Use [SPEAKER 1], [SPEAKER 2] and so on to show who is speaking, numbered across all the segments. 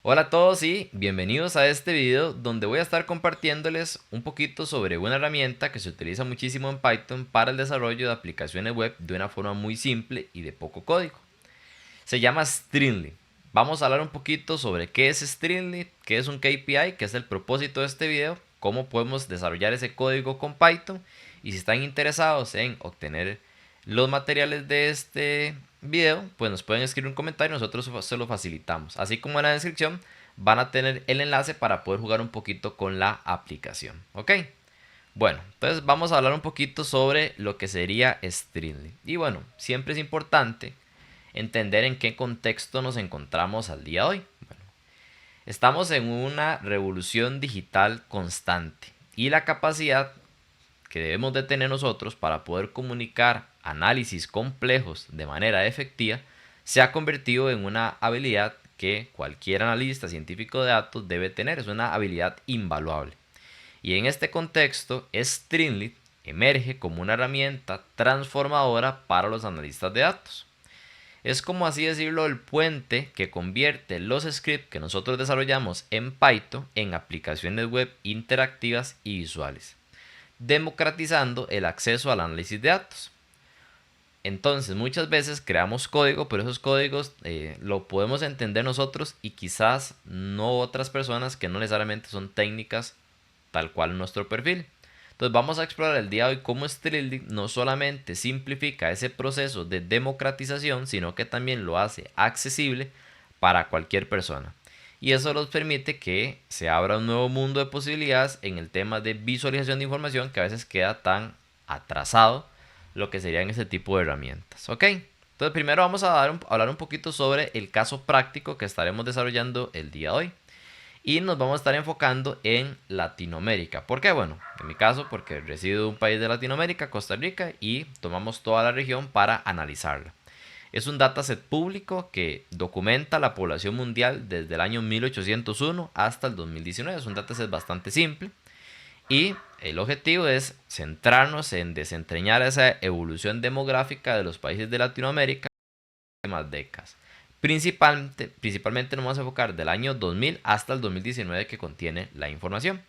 [SPEAKER 1] Hola a todos y bienvenidos a este video donde voy a estar compartiéndoles un poquito sobre una herramienta que se utiliza muchísimo en Python para el desarrollo de aplicaciones web de una forma muy simple y de poco código. Se llama Streamlit. Vamos a hablar un poquito sobre qué es Streamlit, qué es un KPI, qué es el propósito de este video, cómo podemos desarrollar ese código con Python y si están interesados en obtener los materiales de este video, pues nos pueden escribir un comentario y nosotros se lo facilitamos. Así como en la descripción van a tener el enlace para poder jugar un poquito con la aplicación. ¿Ok? Bueno, entonces vamos a hablar un poquito sobre lo que sería Streamlit. Y bueno, siempre es importante entender en qué contexto nos encontramos al día de hoy. Bueno, estamos en una revolución digital constante y la capacidad que debemos de tener nosotros para poder comunicar análisis complejos de manera efectiva se ha convertido en una habilidad que cualquier analista científico de datos debe tener. Es una habilidad invaluable. Y en este contexto, Streamlit emerge como una herramienta transformadora para los analistas de datos. Es como así decirlo el puente que convierte los scripts que nosotros desarrollamos en Python en aplicaciones web interactivas y visuales, democratizando el acceso al análisis de datos. Entonces muchas veces creamos código, pero esos códigos lo podemos entender nosotros y quizás no otras personas que no necesariamente son técnicas tal cual nuestro perfil. Entonces vamos a explorar el día de hoy cómo Streamlit no solamente simplifica ese proceso de democratización, sino que también lo hace accesible para cualquier persona. Y eso nos permite que se abra un nuevo mundo de posibilidades en el tema de visualización de información que a veces queda tan atrasado lo que serían este tipo de herramientas. ¿Ok? Entonces primero vamos a hablar un poquito sobre el caso práctico que estaremos desarrollando el día de hoy. Y nos vamos a estar enfocando en Latinoamérica. ¿Por qué? Bueno, en mi caso, porque resido en un país de Latinoamérica, Costa Rica, y tomamos toda la región para analizarla. Es un dataset público que documenta la población mundial desde el año 1801 hasta el 2019. Es un dataset bastante simple. Y el objetivo es centrarnos en desentrañar esa evolución demográfica de los países de Latinoamérica en las últimas décadas. Principalmente nos vamos a enfocar del año 2000 hasta el 2019 que contiene la información.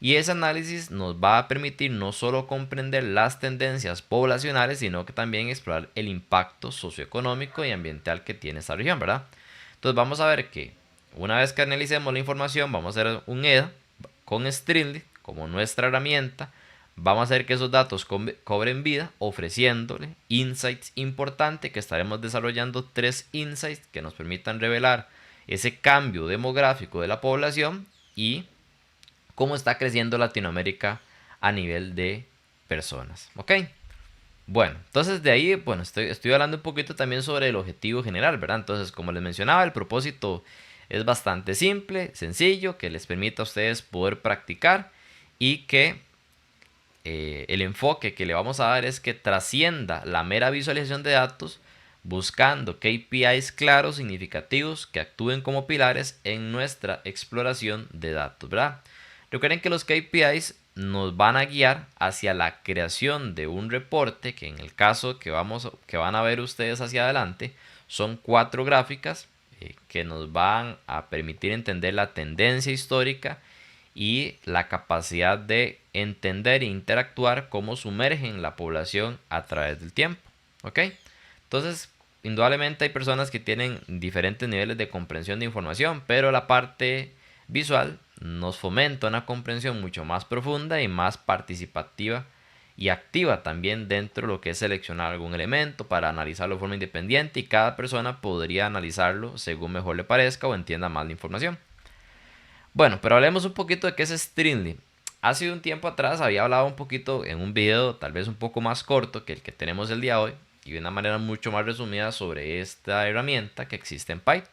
[SPEAKER 1] Y ese análisis nos va a permitir no solo comprender las tendencias poblacionales, sino que también explorar el impacto socioeconómico y ambiental que tiene esta región, ¿verdad? Entonces vamos a ver que una vez que analicemos la información, vamos a hacer un EDA con Streamlit como nuestra herramienta. Vamos a hacer que esos datos cobren vida ofreciéndole insights importantes que estaremos desarrollando 3 insights que nos permitan revelar ese cambio demográfico de la población y cómo está creciendo Latinoamérica a nivel de personas. ¿Ok? Bueno, entonces de ahí, bueno, estoy hablando un poquito también sobre el objetivo general, ¿verdad? Entonces, como les mencionaba, el propósito es bastante simple, sencillo, que les permita a ustedes poder practicar y que el enfoque que le vamos a dar es que trascienda la mera visualización de datos, buscando KPIs claros, significativos, que actúen como pilares en nuestra exploración de datos, ¿verdad? Recuerden que los KPIs nos van a guiar hacia la creación de un reporte que en el caso que van a ver ustedes hacia adelante son 4 gráficas que nos van a permitir entender la tendencia histórica y la capacidad de entender e interactuar cómo sumergen la población a través del tiempo. ¿Ok? Entonces, indudablemente hay personas que tienen diferentes niveles de comprensión de información, pero la parte visual nos fomenta una comprensión mucho más profunda y más participativa y activa también dentro de lo que es seleccionar algún elemento para analizarlo de forma independiente y cada persona podría analizarlo según mejor le parezca o entienda más la información. Bueno, pero hablemos un poquito de qué es Streamlit. Hace un tiempo atrás había hablado un poquito en un video tal vez un poco más corto que el que tenemos el día de hoy y de una manera mucho más resumida sobre esta herramienta que existe en Python.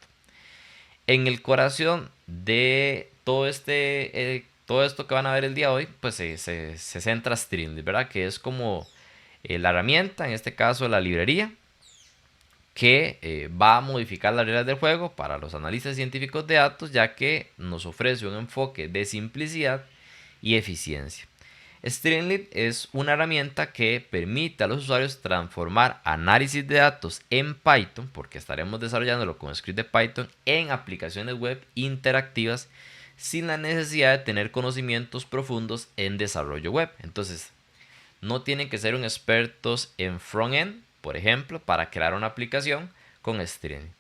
[SPEAKER 1] En el corazón de todo esto que van a ver el día de hoy, pues se centra Streamlit, ¿verdad? Que es como la herramienta, en este caso la librería, que va a modificar las reglas del juego para los analistas científicos de datos, ya que nos ofrece un enfoque de simplicidad y eficiencia. Streamlit es una herramienta que permite a los usuarios transformar análisis de datos en Python, porque estaremos desarrollándolo con script de Python, en aplicaciones web interactivas sin la necesidad de tener conocimientos profundos en desarrollo web. Entonces, no tienen que ser un expertos en frontend, por ejemplo, para crear una aplicación con Streamlit.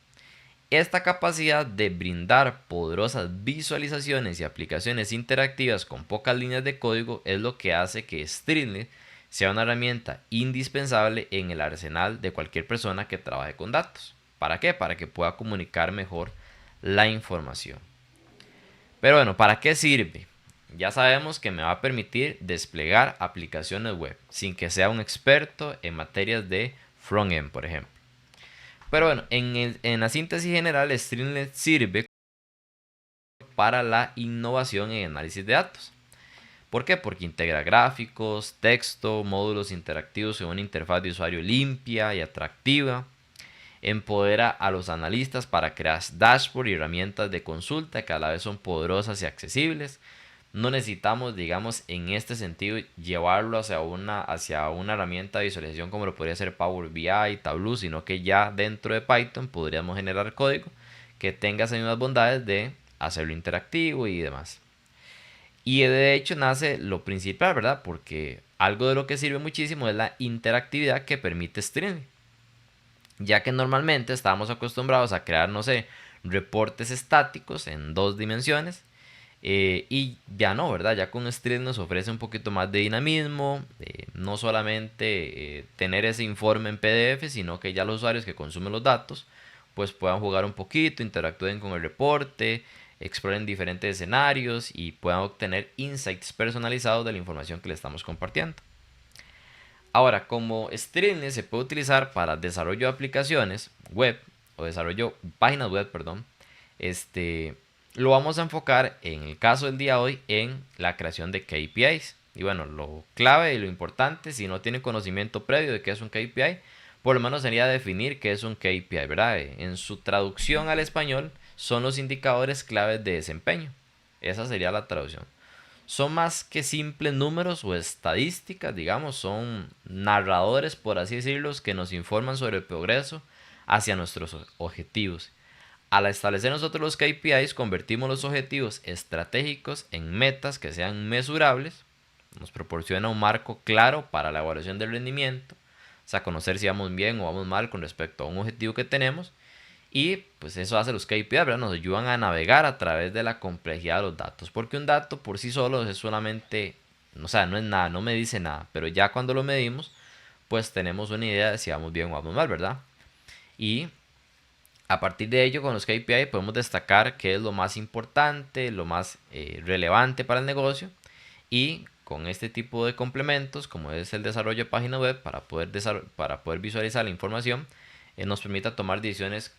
[SPEAKER 1] Esta capacidad de brindar poderosas visualizaciones y aplicaciones interactivas con pocas líneas de código es lo que hace que Streamlit sea una herramienta indispensable en el arsenal de cualquier persona que trabaje con datos. ¿Para qué? Para que pueda comunicar mejor la información. Pero bueno, ¿para qué sirve? Ya sabemos que me va a permitir desplegar aplicaciones web sin que sea un experto en materias de frontend, por ejemplo. Pero bueno, en la síntesis general, Streamlit sirve para la innovación en análisis de datos. ¿Por qué? Porque integra gráficos, texto, módulos interactivos en una interfaz de usuario limpia y atractiva. Empodera a los analistas para crear dashboards y herramientas de consulta que a la vez son poderosas y accesibles. No necesitamos, digamos, en este sentido, llevarlo hacia una herramienta de visualización como lo podría ser Power BI, Tableau, sino que ya dentro de Python podríamos generar código que tenga esas mismas bondades de hacerlo interactivo y demás. Y de hecho nace lo principal, ¿verdad? Porque algo de lo que sirve muchísimo es la interactividad que permite streaming. Ya que normalmente estábamos acostumbrados a crear, no sé, reportes estáticos en 2 dimensiones. Y ya no, ¿verdad? Ya con Streamlit nos ofrece un poquito más de dinamismo. No solamente tener ese informe en PDF, sino que ya los usuarios que consumen los datos pues puedan jugar un poquito, interactúen con el reporte, exploren diferentes escenarios y puedan obtener insights personalizados de la información que le estamos compartiendo. Ahora, como Streamlit se puede utilizar para desarrollo de aplicaciones web o desarrollo páginas web, perdón, lo vamos a enfocar en el caso del día de hoy en la creación de KPIs. Y bueno, lo clave y lo importante, si no tienen conocimiento previo de qué es un KPI, por lo menos sería definir qué es un KPI, ¿verdad? En su traducción al español son los indicadores claves de desempeño. Esa sería la traducción. Son más que simples números o estadísticas, digamos, son narradores, por así decirlo, que nos informan sobre el progreso hacia nuestros objetivos. Al establecer nosotros los KPIs, convertimos los objetivos estratégicos en metas que sean mesurables, nos proporciona un marco claro para la evaluación del rendimiento, o sea, conocer si vamos bien o vamos mal con respecto a un objetivo que tenemos. Y pues eso hace los KPIs, ¿verdad? Nos ayudan a navegar a través de la complejidad de los datos. Porque un dato por sí solo es solamente, o sea, no es nada, no me dice nada. Pero ya cuando lo medimos, pues tenemos una idea de si vamos bien o vamos mal, ¿verdad? Y a partir de ello, con los KPI podemos destacar qué es lo más importante, lo más relevante para el negocio. Y con este tipo de complementos, como es el desarrollo de página web, para poder visualizar la información, nos permite tomar decisiones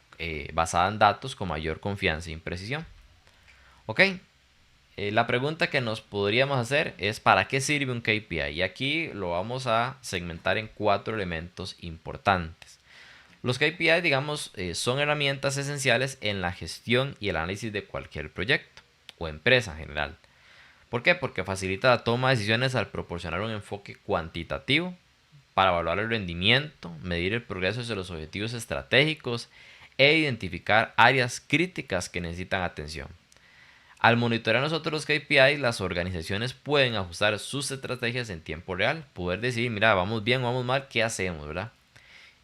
[SPEAKER 1] basadas en datos con mayor confianza y precisión. Ok, la pregunta que nos podríamos hacer es ¿para qué sirve un KPI? Y aquí lo vamos a segmentar en 4 elementos importantes. Los KPI, digamos, son herramientas esenciales en la gestión y el análisis de cualquier proyecto o empresa en general. ¿Por qué? Porque facilita la toma de decisiones al proporcionar un enfoque cuantitativo para evaluar el rendimiento, medir el progreso hacia los objetivos estratégicos e identificar áreas críticas que necesitan atención. Al monitorear nosotros los KPI, las organizaciones pueden ajustar sus estrategias en tiempo real, poder decidir, mira, vamos bien o vamos mal, ¿qué hacemos, verdad?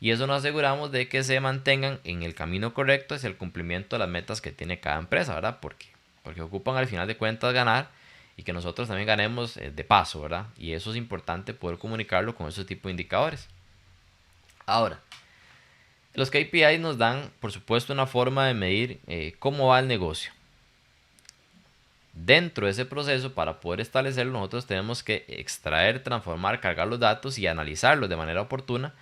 [SPEAKER 1] Y eso nos aseguramos de que se mantengan en el camino correcto hacia el cumplimiento de las metas que tiene cada empresa, ¿verdad? Porque ocupan al final de cuentas ganar y que nosotros también ganemos de paso, ¿verdad? Y eso es importante poder comunicarlo con ese tipo de indicadores. Ahora, los KPIs nos dan, por supuesto, una forma de medir cómo va el negocio. Dentro de ese proceso, para poder establecerlo, nosotros tenemos que extraer, transformar, cargar los datos y analizarlos de manera oportuna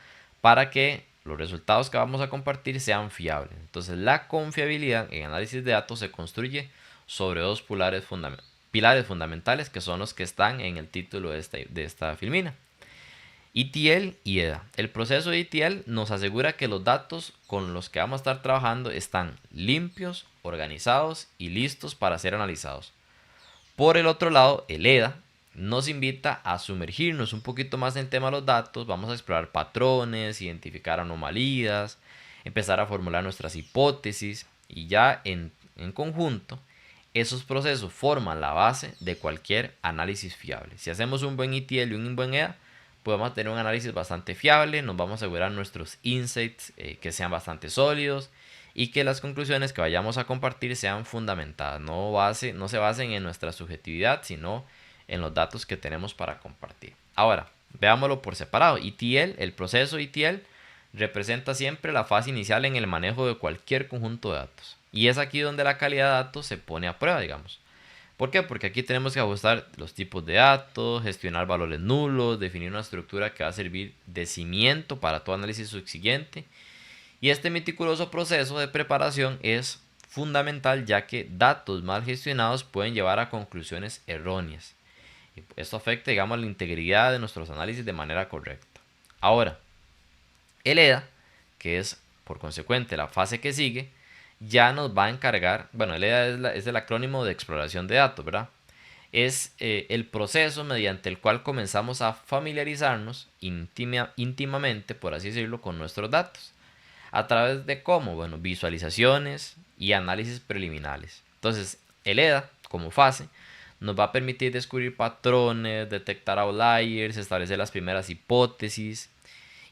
[SPEAKER 1] para que los resultados que vamos a compartir sean fiables. Entonces, la confiabilidad en análisis de datos se construye sobre 2 pilares fundamentales que son los que están en el título de esta filmina. ETL y EDA. El proceso de ETL nos asegura que los datos con los que vamos a estar trabajando están limpios, organizados y listos para ser analizados. Por el otro lado, el EDA nos invita a sumergirnos un poquito más en el tema de los datos, vamos a explorar patrones, identificar anomalías, empezar a formular nuestras hipótesis y ya en conjunto esos procesos forman la base de cualquier análisis fiable. Si hacemos un buen ETL y un buen EDA, podemos tener un análisis bastante fiable, nos vamos a asegurar nuestros insights que sean bastante sólidos y que las conclusiones que vayamos a compartir sean fundamentadas, no se basen en nuestra subjetividad, sino en los datos que tenemos para compartir. Ahora, veámoslo por separado. ETL, el proceso ETL, representa siempre la fase inicial en el manejo de cualquier conjunto de datos. Y es aquí donde la calidad de datos se pone a prueba, digamos. ¿Por qué? Porque aquí tenemos que ajustar los tipos de datos, gestionar valores nulos, definir una estructura que va a servir de cimiento para todo análisis subsiguiente. Y este meticuloso proceso de preparación es fundamental, ya que datos mal gestionados pueden llevar a conclusiones erróneas. Y esto afecta, digamos, la integridad de nuestros análisis de manera correcta. Ahora, el EDA, que es por consecuente la fase que sigue, ya nos va a encargar, bueno, el EDA es el acrónimo de exploración de datos, ¿verdad? Es el proceso mediante el cual comenzamos a familiarizarnos íntimamente, por así decirlo, con nuestros datos. ¿A través de cómo? Bueno, visualizaciones y análisis preliminares. Entonces, el EDA, como fase, nos va a permitir descubrir patrones, detectar outliers, establecer las primeras hipótesis.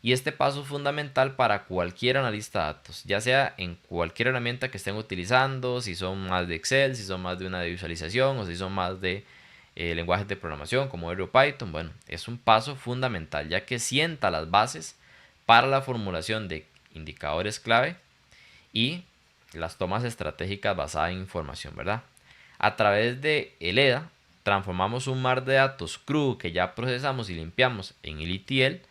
[SPEAKER 1] Y este paso es fundamental para cualquier analista de datos, ya sea en cualquier herramienta que estén utilizando, si son más de Excel, si son más de una de visualización o si son más de lenguajes de programación como R o Python. Bueno, es un paso fundamental, ya que sienta las bases para la formulación de indicadores clave y las tomas estratégicas basadas en información, ¿verdad? A través de el EDA transformamos un mar de datos crudo que ya procesamos y limpiamos en el ETL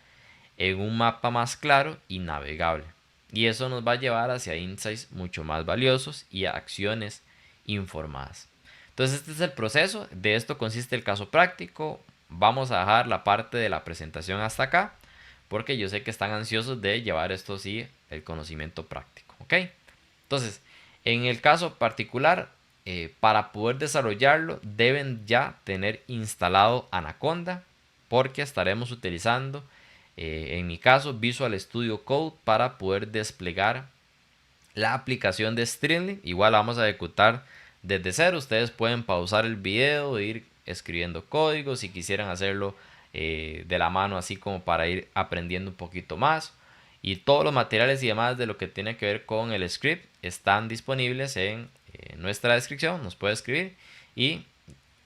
[SPEAKER 1] en un mapa más claro y navegable. Y eso nos va a llevar hacia insights mucho más valiosos y a acciones informadas. Entonces este es el proceso, de esto consiste el caso práctico. Vamos a dejar la parte de la presentación hasta acá, porque yo sé que están ansiosos de llevar esto sí, el conocimiento práctico. ¿Ok? Entonces, en el caso particular, para poder desarrollarlo, deben ya tener instalado Anaconda, porque estaremos utilizando, en mi caso, Visual Studio Code para poder desplegar la aplicación de Streamlit. Igual la vamos a ejecutar desde cero. Ustedes pueden pausar el video e ir escribiendo código si quisieran hacerlo de la mano, así como para ir aprendiendo un poquito más. Y todos los materiales y demás de lo que tiene que ver con el script están disponibles en nuestra descripción. Nos puede escribir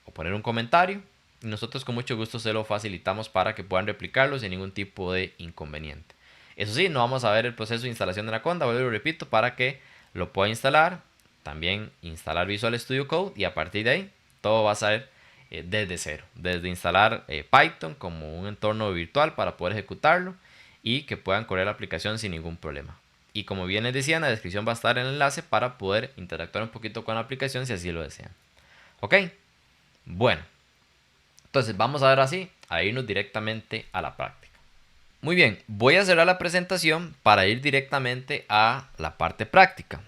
[SPEAKER 1] o poner un comentario. Y nosotros con mucho gusto se lo facilitamos para que puedan replicarlo sin ningún tipo de inconveniente. Eso sí, no vamos a ver el proceso de instalación de Anaconda, vuelvo y repito, para que lo pueda instalar. También instalar Visual Studio Code y a partir de ahí todo va a ser desde cero. Desde instalar Python como un entorno virtual para poder ejecutarlo y que puedan correr la aplicación sin ningún problema. Y como bien les decía, en la descripción va a estar el enlace para poder interactuar un poquito con la aplicación si así lo desean. ¿Ok? Bueno, entonces vamos a ver así, a irnos directamente a la práctica. Muy bien, voy a cerrar la presentación para ir directamente a la parte práctica.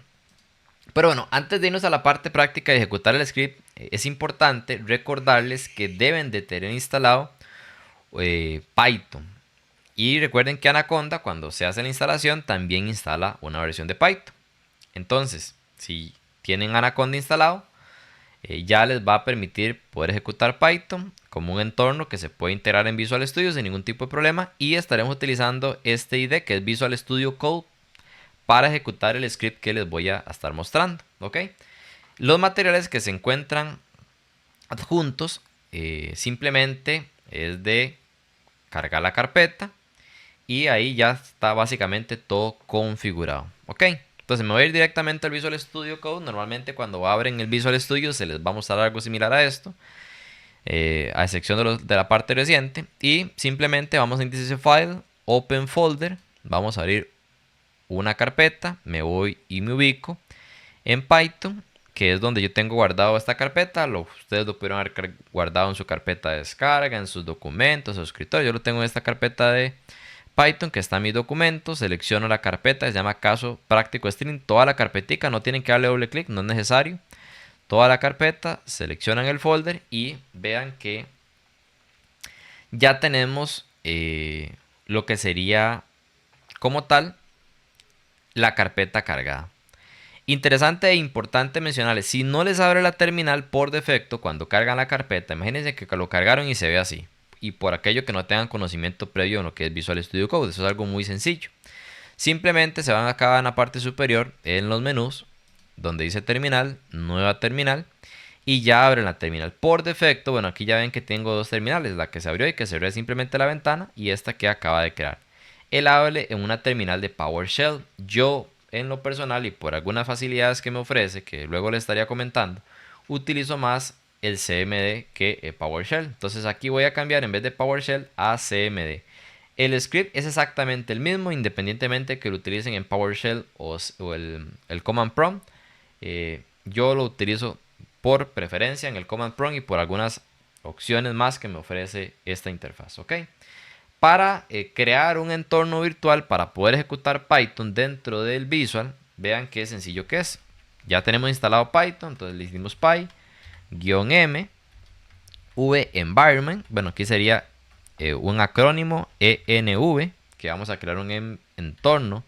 [SPEAKER 1] Pero bueno, antes de irnos a la parte práctica y ejecutar el script, es importante recordarles que deben de tener instalado Python. Y recuerden que Anaconda, cuando se hace la instalación, también instala una versión de Python. Entonces, si tienen Anaconda instalado, ya les va a permitir poder ejecutar Python como un entorno que se puede integrar en Visual Studio sin ningún tipo de problema. Y estaremos utilizando este IDE que es Visual Studio Code para ejecutar el script que les voy a estar mostrando. ¿Ok? Los materiales que se encuentran adjuntos simplemente es de cargar la carpeta y ahí ya está básicamente todo configurado. ¿Ok? Entonces me voy a ir directamente al Visual Studio Code. Normalmente cuando abren el Visual Studio se les va a mostrar algo similar a esto, a excepción de la parte reciente. Y simplemente vamos a índice file, open folder, vamos a abrir una carpeta, me voy y me ubico en Python, que es donde yo tengo guardado esta carpeta. Ustedes lo pudieron haber guardado en su carpeta de descarga, en sus documentos, en su escritorio. Yo lo tengo en esta carpeta de Python que está en mi documento. Selecciono la carpeta, se llama caso práctico string, toda la carpetica, no tienen que darle doble clic, no es necesario. Toda la carpeta, seleccionan el folder y vean que ya tenemos lo que sería como tal la carpeta cargada. Interesante e importante mencionarles, si no les abre la terminal por defecto cuando cargan la carpeta, imagínense que lo cargaron y se ve así. Y por aquello que no tengan conocimiento previo en lo que es Visual Studio Code, eso es algo muy sencillo. Simplemente se van acá en la parte superior, en los menús, donde dice terminal, nueva terminal, y ya abren la terminal. Por defecto, bueno, aquí ya ven que tengo dos terminales, la que se abrió y que se abrió simplemente la ventana, y esta que acaba de crear. Él hable en una terminal de PowerShell. Yo, en lo personal y por algunas facilidades que me ofrece, que luego le estaría comentando, utilizo más el CMD que PowerShell. Entonces aquí voy a cambiar en vez de PowerShell a CMD. El script es exactamente el mismo, independientemente que lo utilicen en PowerShell o el Command Prompt. Yo lo utilizo por preferencia en el Command Prompt y por algunas opciones más que me ofrece esta interfaz. ¿Ok? Para crear un entorno virtual para poder ejecutar Python dentro del Visual, vean qué sencillo que es. Ya tenemos instalado Python, entonces le hicimos py-m v environment. Bueno, aquí sería un acrónimo env, que vamos a crear un entorno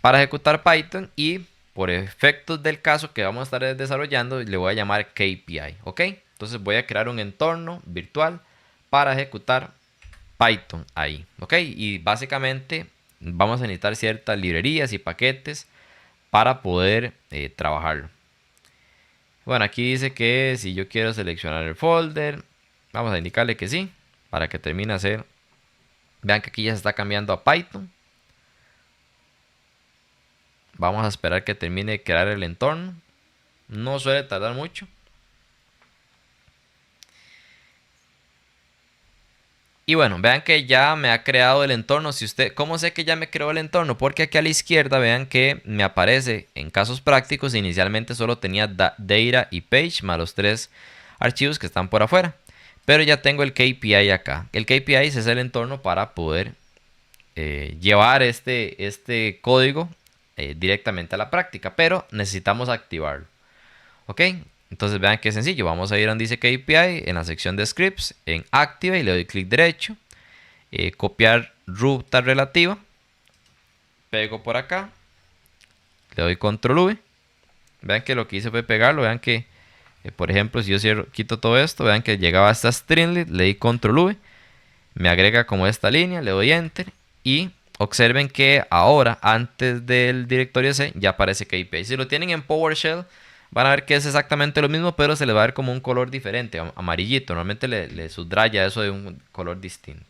[SPEAKER 1] para ejecutar Python, y por efectos del caso que vamos a estar desarrollando le voy a llamar KPI. ¿Ok? Entonces voy a crear un entorno virtual para ejecutar Python ahí, ¿ok? Y básicamente vamos a necesitar ciertas librerías y paquetes para poder trabajarlo. Bueno, aquí dice que si yo quiero seleccionar el folder, vamos a indicarle que sí, para que termine a hacer. Vean que aquí ya se está cambiando a Python. Vamos a esperar que termine de crear el entorno. No suele tardar mucho. Y bueno, vean que ya me ha creado el entorno. ¿Cómo sé que ya me creó el entorno? Porque aquí a la izquierda vean que me aparece en casos prácticos. Inicialmente solo tenía data y page más los tres archivos que están por afuera. Pero ya tengo el KPI acá. El KPI es el entorno para poder llevar este código directamente a la práctica. Pero necesitamos activarlo. ¿Ok? Entonces vean que sencillo, vamos a ir donde dice KPI, en la sección de scripts, en Active, y le doy clic derecho, copiar ruta relativa, pego por acá, le doy control V, vean que lo que hice fue pegarlo, vean que, por ejemplo, si yo quito todo esto, vean que llegaba a esta stringlet, le di control V, me agrega como esta línea, le doy enter, y observen que ahora, antes del directorio C, ya aparece KPI. Si lo tienen en PowerShell, van a ver que es exactamente lo mismo, pero se le va a ver como un color diferente, amarillito. Normalmente le subraya eso de un color distinto.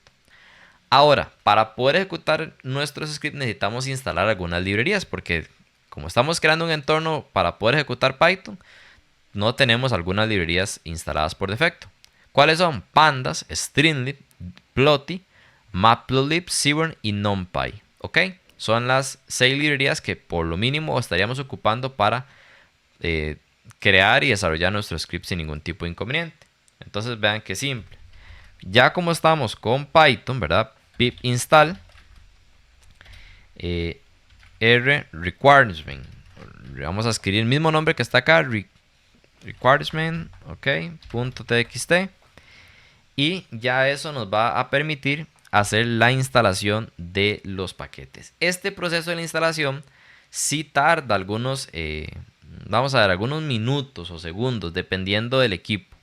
[SPEAKER 1] Ahora, para poder ejecutar nuestros scripts necesitamos instalar algunas librerías, porque como estamos creando un entorno para poder ejecutar Python, no tenemos algunas librerías instaladas por defecto. ¿Cuáles son? Pandas, Streamlit, Plotly, Matplotlib, Seaborn y NumPy. ¿Ok? Son las 6 librerías que por lo mínimo estaríamos ocupando para crear y desarrollar nuestro script sin ningún tipo de inconveniente. Entonces vean que simple. Ya como estamos con Python, ¿verdad? Pip install r requirement. Vamos a escribir el mismo nombre que está acá, requirement, ok, .txt, y ya eso nos va a permitir hacer la instalación de los paquetes. Este proceso de la instalación sí tarda algunos vamos a ver, algunos minutos o segundos, dependiendo del equipo.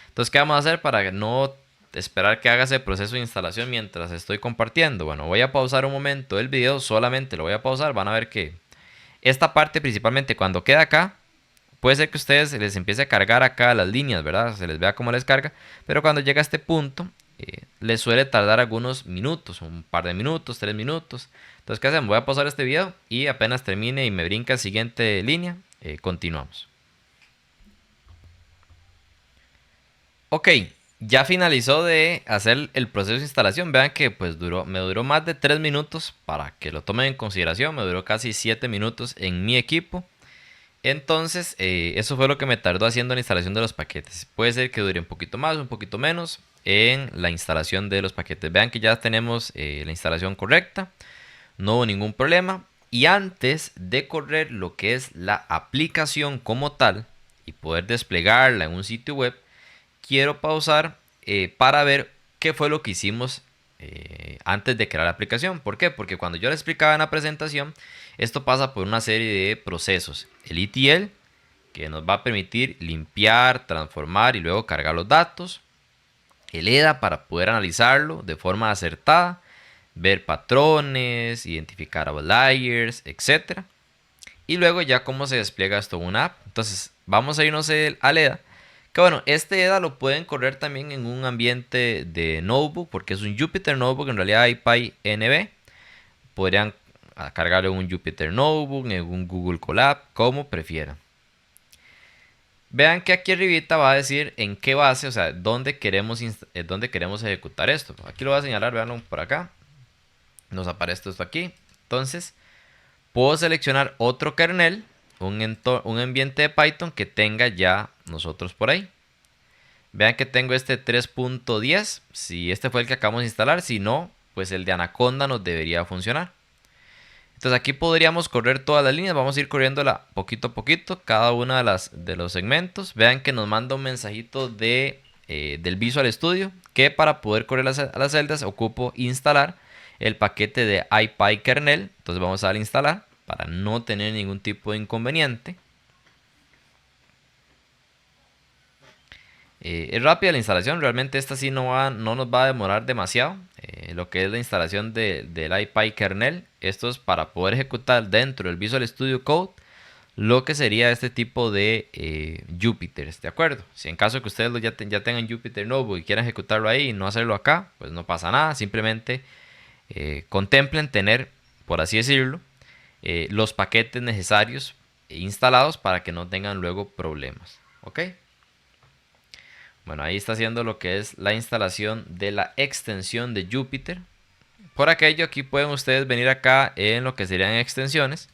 [SPEAKER 1] Entonces, ¿qué vamos a hacer para no esperar que haga ese proceso de instalación mientras estoy compartiendo? Bueno, voy a pausar un momento el video, solamente lo voy a pausar. Van a ver que esta parte, principalmente cuando queda acá, puede ser que a ustedes les empiece a cargar acá las líneas, ¿verdad? Se les vea cómo les carga. Pero cuando llega a este punto, les suele tardar algunos minutos, un par de minutos, 3 minutos. Entonces, ¿qué hacemos? Voy a pausar este video y apenas termine y me brinca la siguiente línea, continuamos. Ok, ya finalizó de hacer el proceso de instalación. Vean que pues me duró más de 3 minutos. Para que lo tomen en consideración, me duró casi 7 minutos en mi equipo. Entonces, eso fue lo que me tardó haciendo la instalación de los paquetes. Puede ser que dure un poquito más, un poquito menos en la instalación de los paquetes. Vean que ya tenemos la instalación correcta. No hubo ningún problema. Y antes de correr lo que es la aplicación como tal y poder desplegarla en un sitio web, quiero pausar para ver qué fue lo que hicimos antes de crear la aplicación. ¿Por qué? Porque cuando yo les explicaba en la presentación, esto pasa por una serie de procesos. El ETL, que nos va a permitir limpiar, transformar y luego cargar los datos. El EDA para poder analizarlo de forma acertada, ver patrones, identificar outliers, etc. Y luego ya cómo se despliega esto en una app. Entonces vamos a irnos al EDA. Que bueno, este EDA lo pueden correr también en un ambiente de notebook, porque es un Jupyter Notebook, en realidad hay PyNB. Podrían cargarlo en un Jupyter Notebook, en un Google Colab, como prefieran. Vean que aquí arribita va a decir en qué base, o sea, dónde queremos ejecutar esto. Aquí lo voy a señalar, veanlo por acá. Nos aparece esto aquí. Entonces, puedo seleccionar otro kernel, un ambiente de Python que tenga ya nosotros por ahí. Vean que tengo este 3.10, si este fue el que acabamos de instalar, si no, pues el de Anaconda nos debería funcionar. Entonces aquí podríamos correr todas las líneas, vamos a ir corriéndola poquito a poquito, cada una de los segmentos. Vean que nos manda un mensajito del Visual Studio, que para poder correr a las celdas ocupo instalar el paquete de IPyKernel. Entonces vamos a darle instalar para no tener ningún tipo de inconveniente. Es rápida la instalación, realmente esta sí no nos va a demorar demasiado. Lo que es la instalación del IPyKernel, esto es para poder ejecutar dentro del Visual Studio Code lo que sería este tipo de Jupyter, ¿de acuerdo? Si en caso que ustedes ya tengan Jupyter Notebook y quieran ejecutarlo ahí y no hacerlo acá, pues no pasa nada, simplemente contemplen tener, por así decirlo, los paquetes necesarios instalados para que no tengan luego problemas, ¿ok? Bueno, ahí está haciendo lo que es la instalación de la extensión de Jupyter. Por aquello, aquí pueden ustedes venir acá en lo que serían extensiones.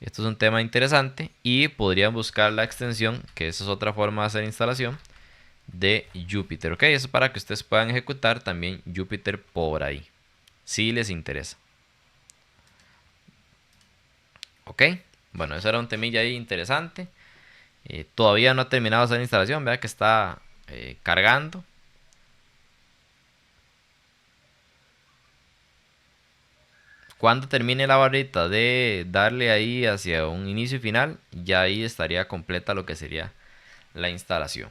[SPEAKER 1] Esto es un tema interesante. Y podrían buscar la extensión, que esa es otra forma de hacer instalación, de Jupyter. Ok, eso es para que ustedes puedan ejecutar también Jupyter por ahí, si les interesa. Ok, bueno, eso era un temilla ahí interesante. Todavía no ha terminado esa instalación, vea que está cargando. Cuando termine la barrita de darle ahí hacia un inicio y final, ya ahí estaría completa lo que sería la instalación.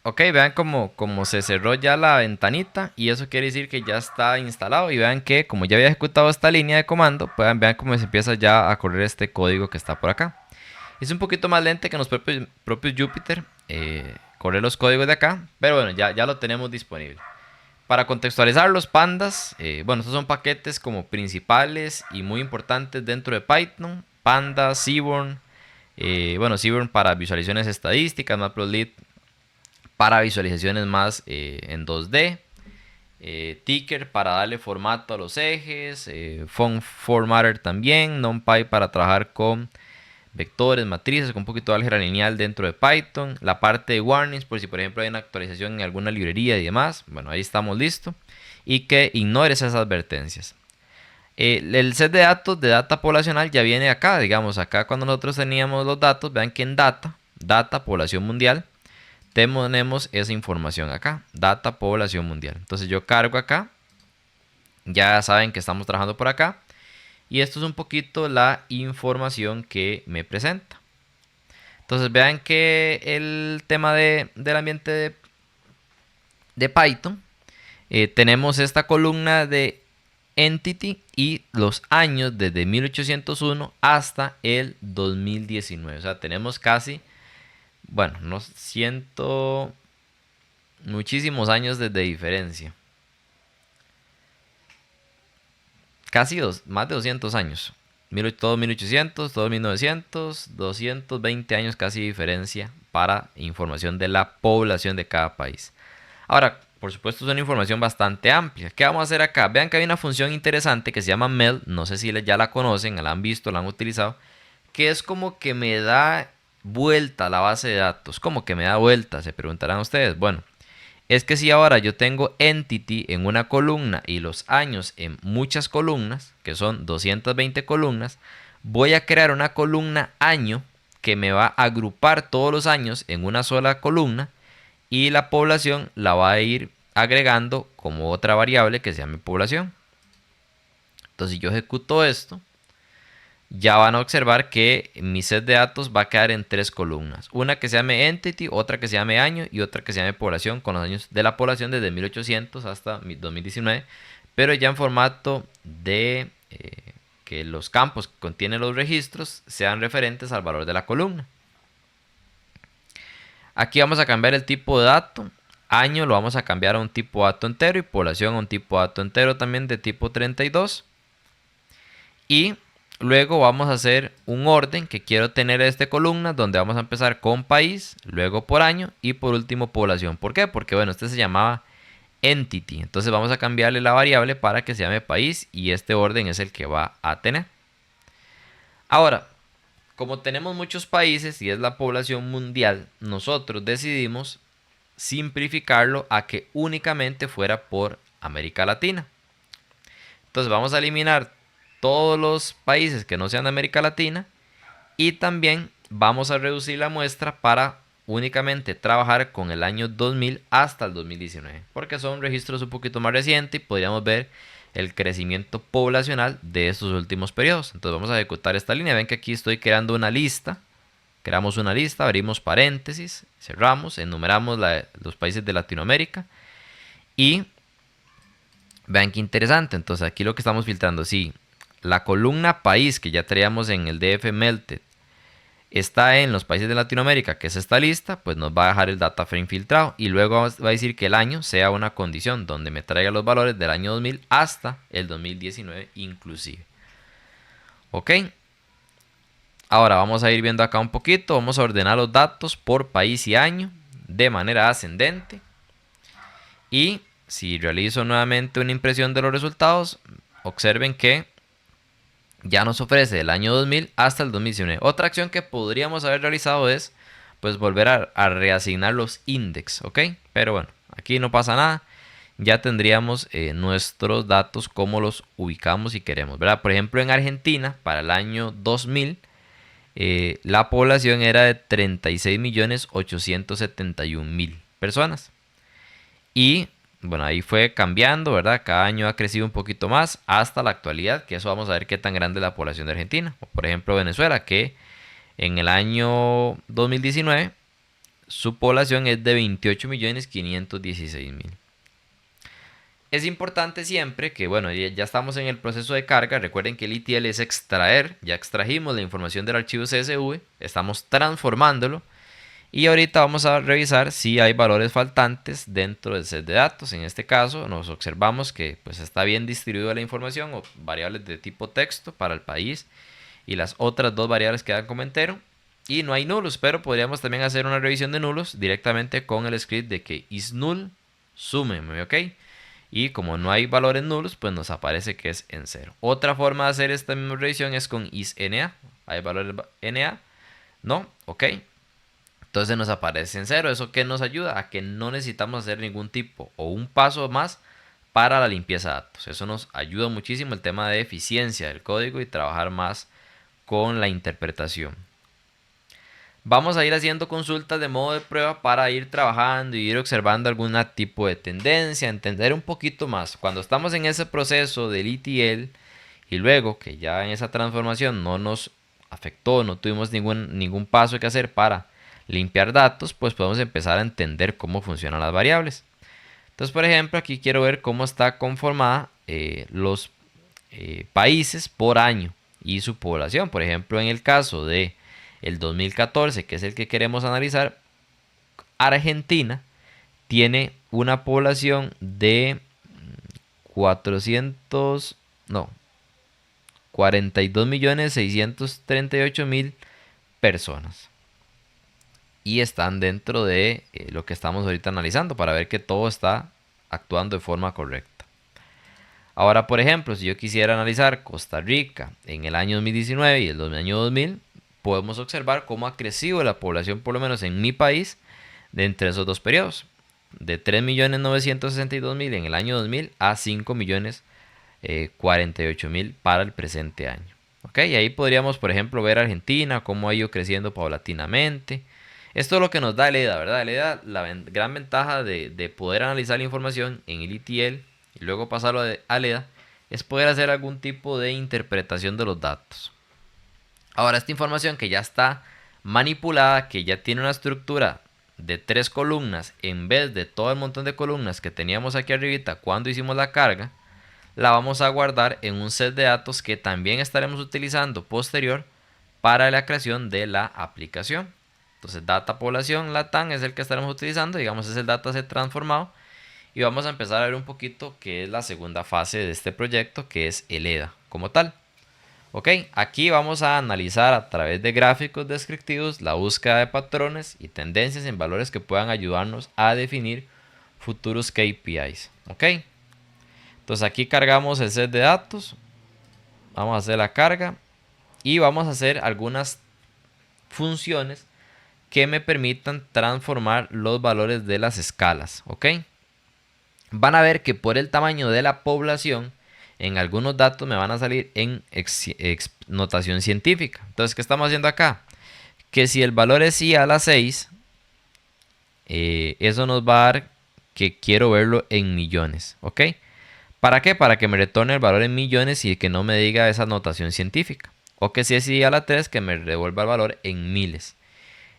[SPEAKER 1] Ok, vean como se cerró ya la ventanita y eso quiere decir que ya está instalado. Y vean que como ya había ejecutado esta línea de comando, vean cómo se empieza ya a correr este código que está por acá. Es un poquito más lento que en los propios Jupyter, correr los códigos de acá, pero bueno, ya lo tenemos disponible. Para contextualizar los pandas, bueno, estos son paquetes como principales y muy importantes dentro de Python. Panda, Seaborn, bueno, Seaborn para visualizaciones estadísticas, Matplotlib para visualizaciones más en 2D. Ticker para darle formato a los ejes, Font Formatter también, NumPy para trabajar con vectores, matrices, con un poquito de álgebra lineal dentro de Python. La parte de warnings, por si por ejemplo hay una actualización en alguna librería y demás. Bueno, ahí estamos listos. Y que ignores esas advertencias. El set de datos de data poblacional ya viene acá. Digamos, acá cuando nosotros teníamos los datos, vean que en data población mundial, tenemos esa información acá. Data población mundial. Entonces yo cargo acá. Ya saben que estamos trabajando por acá. Y esto es un poquito la información que me presenta. Entonces vean que el tema del ambiente de Python, tenemos esta columna de entity y los años desde 1801 hasta el 2019. O sea, tenemos casi, bueno, muchísimos años de diferencia. Casi más de 200 años. Todo 1800, todo 1900, 220 años casi de diferencia para información de la población de cada país. Ahora, por supuesto es una información bastante amplia. ¿Qué vamos a hacer acá? Vean que hay una función interesante que se llama MEL. No sé si ya la conocen, la han visto, la han utilizado. Que es como que me da vuelta la base de datos. ¿Cómo que me da vuelta? Se preguntarán ustedes. Bueno, es que si ahora yo tengo entity en una columna y los años en muchas columnas, que son 220 columnas, voy a crear una columna año que me va a agrupar todos los años en una sola columna y la población la va a ir agregando como otra variable que se llame población. Entonces si yo ejecuto esto, ya van a observar que mi set de datos va a quedar en 3 columnas. Una que se llame entity, otra que se llame año y otra que se llame población, con los años de la población desde 1800 hasta 2019, pero ya en formato de que los campos que contienen los registros sean referentes al valor de la columna. Aquí vamos a cambiar el tipo de dato. Año lo vamos a cambiar a un tipo de dato entero y población a un tipo de dato entero también de tipo 32. Y luego vamos a hacer un orden que quiero tener esta columna donde vamos a empezar con país, luego por año y por último población. ¿Por qué? Porque bueno, este se llamaba entity. Entonces vamos a cambiarle la variable para que se llame país y este orden es el que va a tener. Ahora, como tenemos muchos países y es la población mundial, nosotros decidimos simplificarlo a que únicamente fuera por América Latina. Entonces vamos a eliminar todos los países que no sean de América Latina y también vamos a reducir la muestra para únicamente trabajar con el año 2000 hasta el 2019, porque son registros un poquito más recientes y podríamos ver el crecimiento poblacional de estos últimos periodos. Entonces vamos a ejecutar esta línea. Ven que aquí estoy creando una lista. Creamos una lista, abrimos paréntesis, cerramos, enumeramos los países de Latinoamérica y vean qué interesante. Entonces aquí lo que estamos filtrando, si la columna país que ya traíamos en el DF Melted está en los países de Latinoamérica, que es esta lista, pues nos va a dejar el data frame filtrado y luego va a decir que el año sea una condición donde me traiga los valores del año 2000 hasta el 2019 inclusive. Ok. Ahora vamos a ir viendo acá un poquito, vamos a ordenar los datos por país y año de manera ascendente. Y si realizo nuevamente una impresión de los resultados, observen que ya nos ofrece el año 2000 hasta el 2019. Otra acción que podríamos haber realizado es pues volver a reasignar los index, ¿ok? Pero bueno, aquí no pasa nada. Ya tendríamos nuestros datos como los ubicamos si queremos, ¿verdad? Por ejemplo, en Argentina, para el año 2000, la población era de 36.871.000 personas. Y bueno, ahí fue cambiando, ¿verdad? Cada año ha crecido un poquito más hasta la actualidad, que eso vamos a ver qué tan grande es la población de Argentina. O por ejemplo, Venezuela, que en el año 2019 su población es de 28.516.000. Es importante siempre que, bueno, ya estamos en el proceso de carga. Recuerden que el ETL es extraer. Ya extrajimos la información del archivo CSV. Estamos transformándolo. Y ahorita vamos a revisar si hay valores faltantes dentro del set de datos. En este caso nos observamos que pues está bien distribuida la información o variables de tipo texto para el país. Y las otras dos variables quedan como entero. Y no hay nulos, pero podríamos también hacer una revisión de nulos directamente con el script de que isNull súmeme, ¿ok? Y como no hay valores nulos, pues nos aparece que es en cero. Otra forma de hacer esta misma revisión es con isNA. ¿Hay valores NA? No, ok. Entonces nos aparece en cero. ¿Eso qué nos ayuda? A que no necesitamos hacer ningún tipo o un paso más para la limpieza de datos. Eso nos ayuda muchísimo el tema de eficiencia del código y trabajar más con la interpretación. Vamos a ir haciendo consultas de modo de prueba para ir trabajando y ir observando algún tipo de tendencia, entender un poquito más. Cuando estamos en ese proceso del ETL y luego que ya en esa transformación no nos afectó, no tuvimos ningún paso que hacer para limpiar datos, pues podemos empezar a entender cómo funcionan las variables. Entonces, por ejemplo, aquí quiero ver cómo está conformada los países por año y su población. Por ejemplo, en el caso de el 2014, que es el que queremos analizar, Argentina tiene una población de 42.638.000 personas. Y están dentro de lo que estamos ahorita analizando para ver que todo está actuando de forma correcta. Ahora, por ejemplo, si yo quisiera analizar Costa Rica en el año 2019 y el año 2000, podemos observar cómo ha crecido la población, por lo menos en mi país, de entre esos dos periodos. De 3.962.000 en el año 2000 a 5.048.000 para el presente año. ¿Ok? Y ahí podríamos, por ejemplo, ver Argentina, cómo ha ido creciendo paulatinamente. Esto es lo que nos da el EDA, ¿verdad? El EDA, gran ventaja de poder analizar la información en el ETL y luego pasarlo al EDA, es poder hacer algún tipo de interpretación de los datos. Ahora, esta información que ya está manipulada, que ya tiene una estructura de 3 columnas en vez de todo el montón de columnas que teníamos aquí arribita cuando hicimos la carga, la vamos a guardar en un set de datos que también estaremos utilizando posterior para la creación de la aplicación. Entonces, data población latam es el que estaremos utilizando, digamos es el dataset transformado, y vamos a empezar a ver un poquito qué es la segunda fase de este proyecto, que es el EDA como tal. Ok, aquí vamos a analizar a través de gráficos descriptivos la búsqueda de patrones y tendencias en valores que puedan ayudarnos a definir futuros KPIs. Ok, entonces aquí cargamos el set de datos, vamos a hacer la carga y vamos a hacer algunas funciones que me permitan transformar los valores de las escalas. Ok, van a ver que por el tamaño de la población, en algunos datos me van a salir en notación científica. Entonces, ¿qué estamos haciendo acá? Que si el valor es i a la 6, eso nos va a dar que quiero verlo en millones. ¿Ok? ¿Para qué? Para que me retorne el valor en millones y que no me diga esa notación científica. O que si es i a la 3, que me devuelva el valor en miles.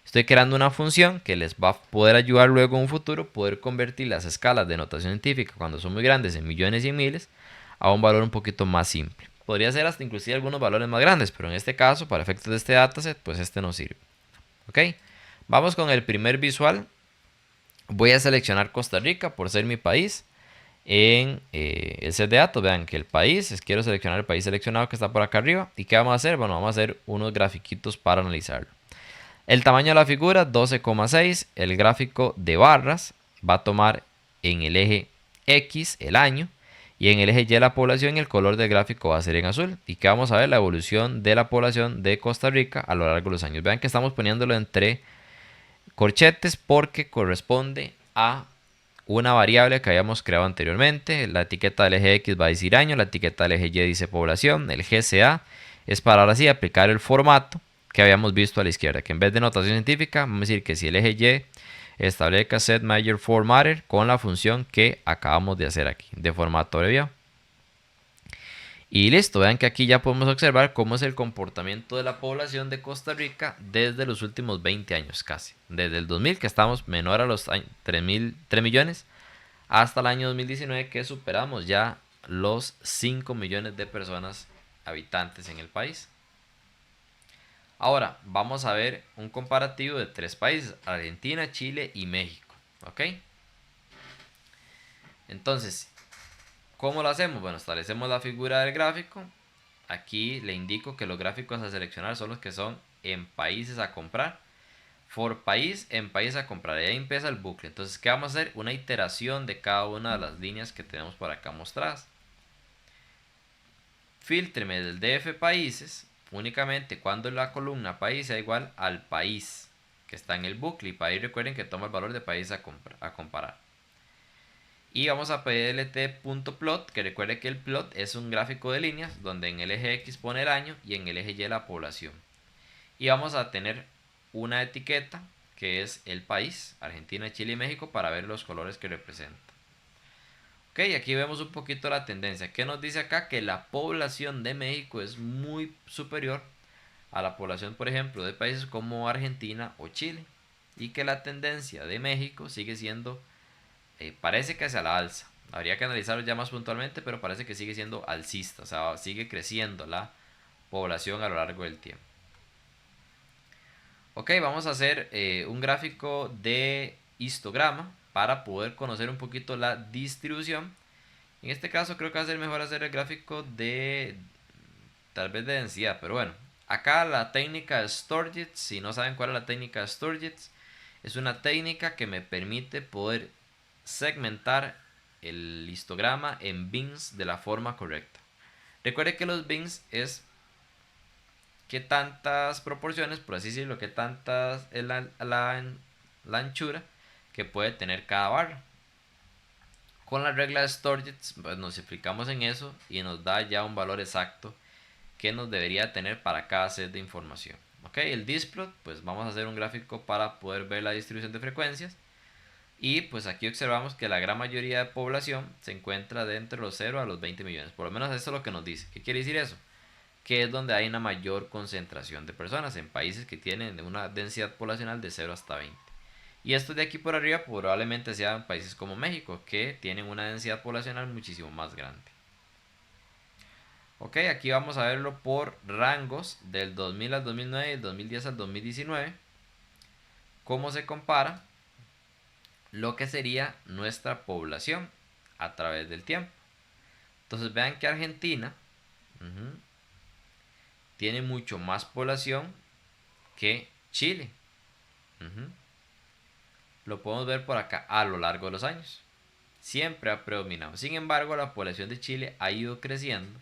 [SPEAKER 1] Estoy creando una función que les va a poder ayudar luego en un futuro poder convertir las escalas de notación científica cuando son muy grandes en millones y miles a un valor un poquito más simple. Podría ser hasta inclusive algunos valores más grandes, pero en este caso, para efectos de este dataset, pues este no sirve. ¿Ok? Vamos con el primer visual. Voy a seleccionar Costa Rica por ser mi país. En el set de datos, vean que el país, quiero seleccionar el país seleccionado que está por acá arriba. ¿Y qué vamos a hacer? Bueno, vamos a hacer unos grafiquitos para analizarlo. El tamaño de la figura 12,6. El gráfico de barras va a tomar en el eje X el año y en el eje Y la población, y el color del gráfico va a ser en azul. Y que vamos a ver la evolución de la población de Costa Rica a lo largo de los años. Vean que estamos poniéndolo entre corchetes porque corresponde a una variable que habíamos creado anteriormente. La etiqueta del eje X va a decir año, la etiqueta del eje Y dice población, el GCA es para ahora sí aplicar el formato que habíamos visto a la izquierda, que en vez de notación científica, vamos a decir que si el eje Y establezca set major formatter con la función que acabamos de hacer aquí, de formato abreviado. Y listo, vean que aquí ya podemos observar cómo es el comportamiento de la población de Costa Rica desde los últimos 20 años casi. Desde el 2000, que estamos menor a los 3 millones, hasta el año 2019 que superamos ya los 5 millones de personas habitantes en el país. Ahora vamos a ver un comparativo de 3 países, Argentina, Chile y México. ¿Ok? Entonces, ¿cómo lo hacemos? Bueno, establecemos la figura del gráfico. Aquí le indico que los gráficos a seleccionar son los que son en países a comprar. For país, en país a comprar. Y ahí empieza el bucle. Entonces, ¿qué vamos a hacer? Una iteración de cada una de las líneas que tenemos por acá mostradas. Fíltreme del DF países únicamente cuando la columna país sea igual al país que está en el bucle. Y para ahí recuerden que toma el valor de país a comparar. Y vamos a plt.plot, que recuerde que el plot es un gráfico de líneas donde en el eje X pone el año y en el eje Y la población. Y vamos a tener una etiqueta que es el país, Argentina, Chile y México, para ver los colores que representa. Ok, aquí vemos un poquito la tendencia. ¿Qué nos dice acá? Que la población de México es muy superior a la población, por ejemplo, de países como Argentina o Chile. Y que la tendencia de México sigue siendo, parece que hacia la alza. Habría que analizarlo ya más puntualmente, pero parece que sigue siendo alcista. O sea, sigue creciendo la población a lo largo del tiempo. Ok, vamos a hacer un gráfico de histograma para poder conocer un poquito la distribución. En este caso creo que va a ser mejor hacer el gráfico de tal vez de densidad, pero bueno. Acá la técnica de Sturgis, si no saben cuál es la técnica de Sturgis, es una técnica que me permite poder segmentar el histograma en bins de la forma correcta. Recuerde que los bins es qué tantas proporciones, por así decirlo, qué tantas es la anchura que puede tener cada barra. Con la regla de Sturgis pues nos explicamos en eso y nos da ya un valor exacto que nos debería tener para cada set de información. Ok, el displot, pues vamos a hacer un gráfico para poder ver la distribución de frecuencias. Y pues aquí observamos que la gran mayoría de población se encuentra de entre los 0 a los 20 millones. Por lo menos eso es lo que nos dice. ¿Qué quiere decir eso? Que es donde hay una mayor concentración de personas, en países que tienen una densidad poblacional de 0 hasta 20. Y estos de aquí por arriba probablemente sean países como México, que tienen una densidad poblacional muchísimo más grande. Ok, aquí vamos a verlo por rangos del 2000 al 2009 y del 2010 al 2019. Cómo se compara lo que sería nuestra población a través del tiempo. Entonces vean que Argentina tiene mucho más población que Chile. Lo podemos ver por acá a lo largo de los años. Siempre ha predominado. Sin embargo, la población de Chile ha ido creciendo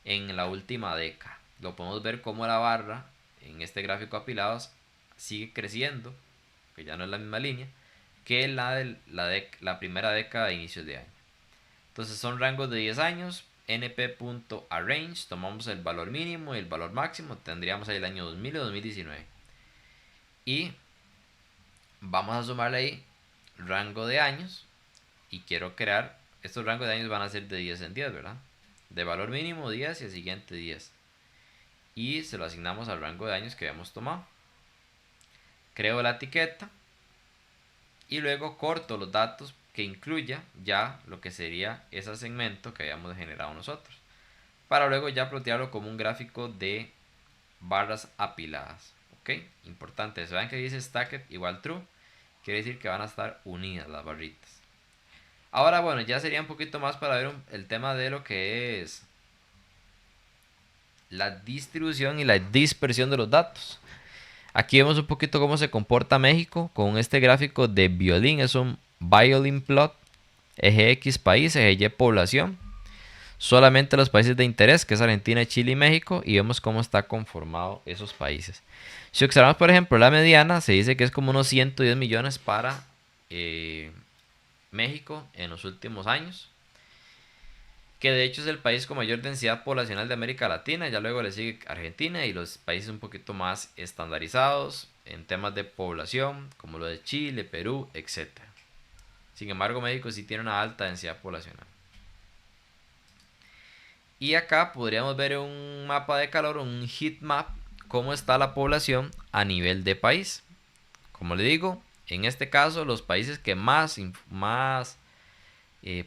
[SPEAKER 1] en la última década. Lo podemos ver como la barra en este gráfico apilados sigue creciendo, que ya no es la misma línea, que la de la primera década de inicios de año. Entonces son rangos de 10 años, np.arrange, tomamos el valor mínimo y el valor máximo, tendríamos ahí el año 2000 y 2019. Y vamos a sumarle ahí rango de años y quiero crear, estos rangos de años van a ser de 10 en 10, ¿verdad? De valor mínimo 10 y el siguiente 10. Y se lo asignamos al rango de años que habíamos tomado. Creo la etiqueta y luego corto los datos que incluya ya lo que sería ese segmento que habíamos generado nosotros, para luego ya plotearlo como un gráfico de barras apiladas. Ok, importante, se vean que dice stacked igual true, quiere decir que van a estar unidas las barritas. Ahora bueno, ya sería un poquito más para ver el tema de lo que es la distribución y la dispersión de los datos. Aquí vemos un poquito cómo se comporta México con este gráfico de violín. Es un violin plot. Eje X país, eje Y población. Solamente los países de interés, que es Argentina, Chile y México. Y vemos cómo está conformado esos países. Si observamos, por ejemplo, la mediana, se dice que es como unos 110 millones para México en los últimos años. Que de hecho es el país con mayor densidad poblacional de América Latina, ya luego le sigue Argentina y los países un poquito más estandarizados en temas de población, como lo de Chile, Perú, etc. Sin embargo, México sí tiene una alta densidad poblacional. Y acá podríamos ver un mapa de calor, un heat map, cómo está la población a nivel de país. Como le digo, en este caso los países que más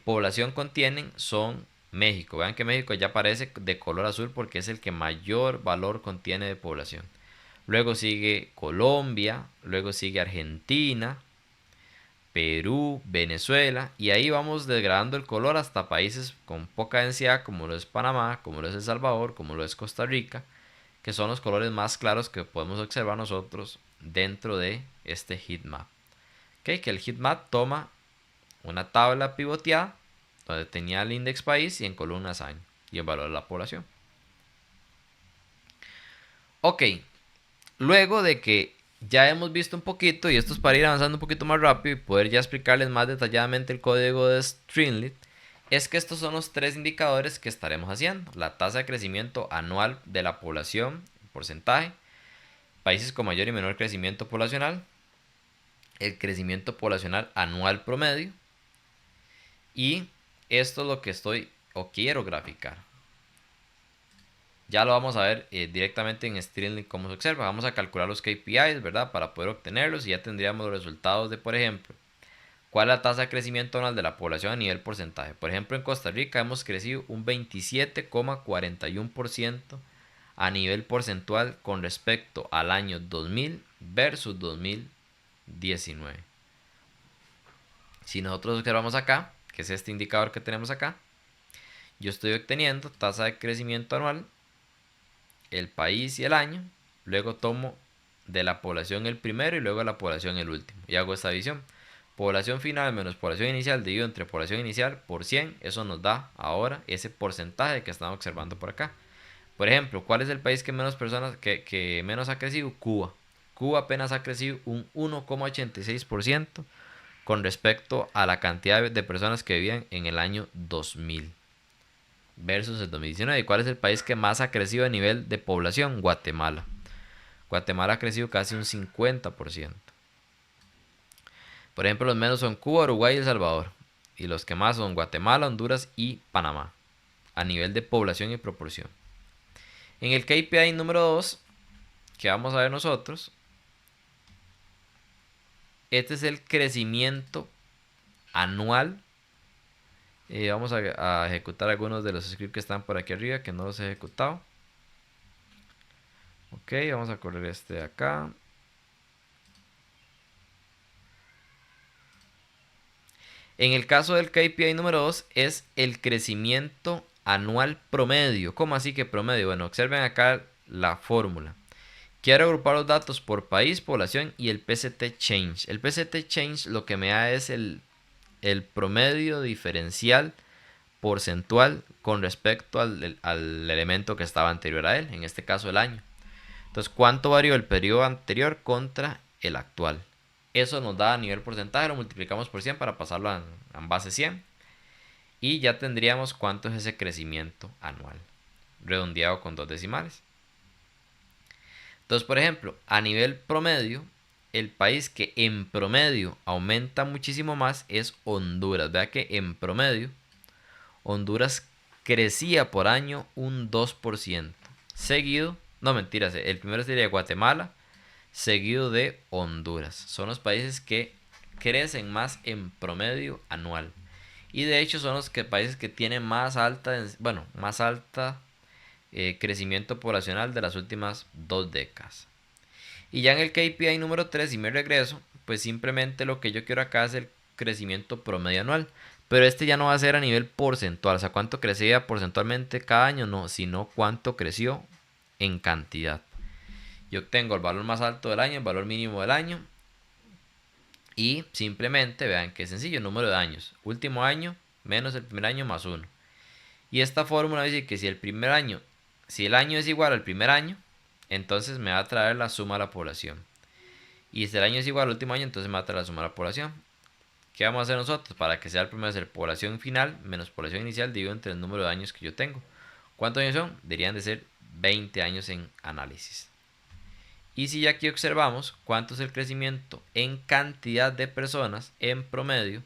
[SPEAKER 1] población contienen son México. Vean que México ya aparece de color azul porque es el que mayor valor contiene de población. Luego sigue Colombia, luego sigue Argentina, Perú, Venezuela, y ahí vamos degradando el color hasta países con poca densidad como lo es Panamá, como lo es El Salvador, como lo es Costa Rica, que son los colores más claros que podemos observar nosotros dentro de este heatmap. Que el heatmap toma una tabla pivoteada donde tenía el index país y en columnas año y el valor de la población. Ok, luego de que ya hemos visto un poquito, y esto es para ir avanzando un poquito más rápido y poder ya explicarles más detalladamente el código de Streamlit, es que estos son los tres indicadores que estaremos haciendo: la tasa de crecimiento anual de la población, porcentaje, países con mayor y menor crecimiento poblacional, el crecimiento poblacional anual promedio, y esto es lo que estoy o quiero graficar. Ya lo vamos a ver directamente en Streamlit cómo se observa. Vamos a calcular los KPIs, ¿verdad? Para poder obtenerlos y ya tendríamos los resultados de, por ejemplo, cuál es la tasa de crecimiento anual de la población a nivel porcentaje. Por ejemplo, en Costa Rica hemos crecido un 27,41% a nivel porcentual con respecto al año 2000 versus 2019. Si nosotros observamos acá, que es este indicador que tenemos acá, yo estoy obteniendo tasa de crecimiento anual, el país y el año, luego tomo de la población el primero y luego de la población el último y hago esta división: población final menos población inicial dividido entre población inicial por 100. Eso nos da ahora ese porcentaje que estamos observando por acá. Por ejemplo, ¿cuál es el país que menos personas que menos ha crecido? Cuba. Cuba apenas ha crecido un 1,86% con respecto a la cantidad de personas que vivían en el año 2000. versus el 2019. ¿Y cuál es el país que más ha crecido a nivel de población? Guatemala. Guatemala ha crecido casi un 50%. Por ejemplo, los menos son Cuba, Uruguay y El Salvador. Y los que más son Guatemala, Honduras y Panamá, a nivel de población y proporción. En el KPI número 2, que vamos a ver nosotros, este es el crecimiento anual. Vamos a ejecutar algunos de los scripts que están por aquí arriba, que no los he ejecutado. Ok, vamos a correr este de acá. En el caso del KPI número 2 es el crecimiento anual promedio. ¿Cómo así que promedio? Bueno, observen acá la fórmula. Quiero agrupar los datos por país, población y el PCT Change. El PCT Change lo que me da es el promedio diferencial porcentual con respecto al elemento que estaba anterior a él, en este caso el año. Entonces, ¿cuánto varió el periodo anterior contra el actual? Eso nos da a nivel porcentaje, lo multiplicamos por 100 para pasarlo a base 100. Y ya tendríamos cuánto es ese crecimiento anual, redondeado con 2 decimales. Entonces, por ejemplo, a nivel promedio, el país que en promedio aumenta muchísimo más es Honduras. Vea que en promedio, Honduras crecía por año un 2%. Seguido, no mentiras, el primero sería Guatemala, seguido de Honduras. Son los países que crecen más en promedio anual. Y de hecho son los países que tienen más alta crecimiento poblacional de las últimas 2 décadas. Y ya en el KPI número 3, si me regreso, pues simplemente lo que yo quiero acá es el crecimiento promedio anual. Pero este ya no va a ser a nivel porcentual, o sea, cuánto crecía porcentualmente cada año, no, sino cuánto creció en cantidad. Yo obtengo el valor más alto del año, el valor mínimo del año. Y simplemente vean que es sencillo, número de años. Último año menos el primer año más 1. Y esta fórmula dice que si el año es igual al primer año, entonces me va a traer la suma de la población. Y si el año es igual al último año, entonces me va a traer la suma de la población. ¿Qué vamos a hacer nosotros? Para que sea el primero, ser población final menos población inicial dividido entre el número de años que yo tengo. ¿Cuántos años son? Deberían de ser 20 años en análisis. Y si ya aquí observamos cuánto es el crecimiento en cantidad de personas en promedio,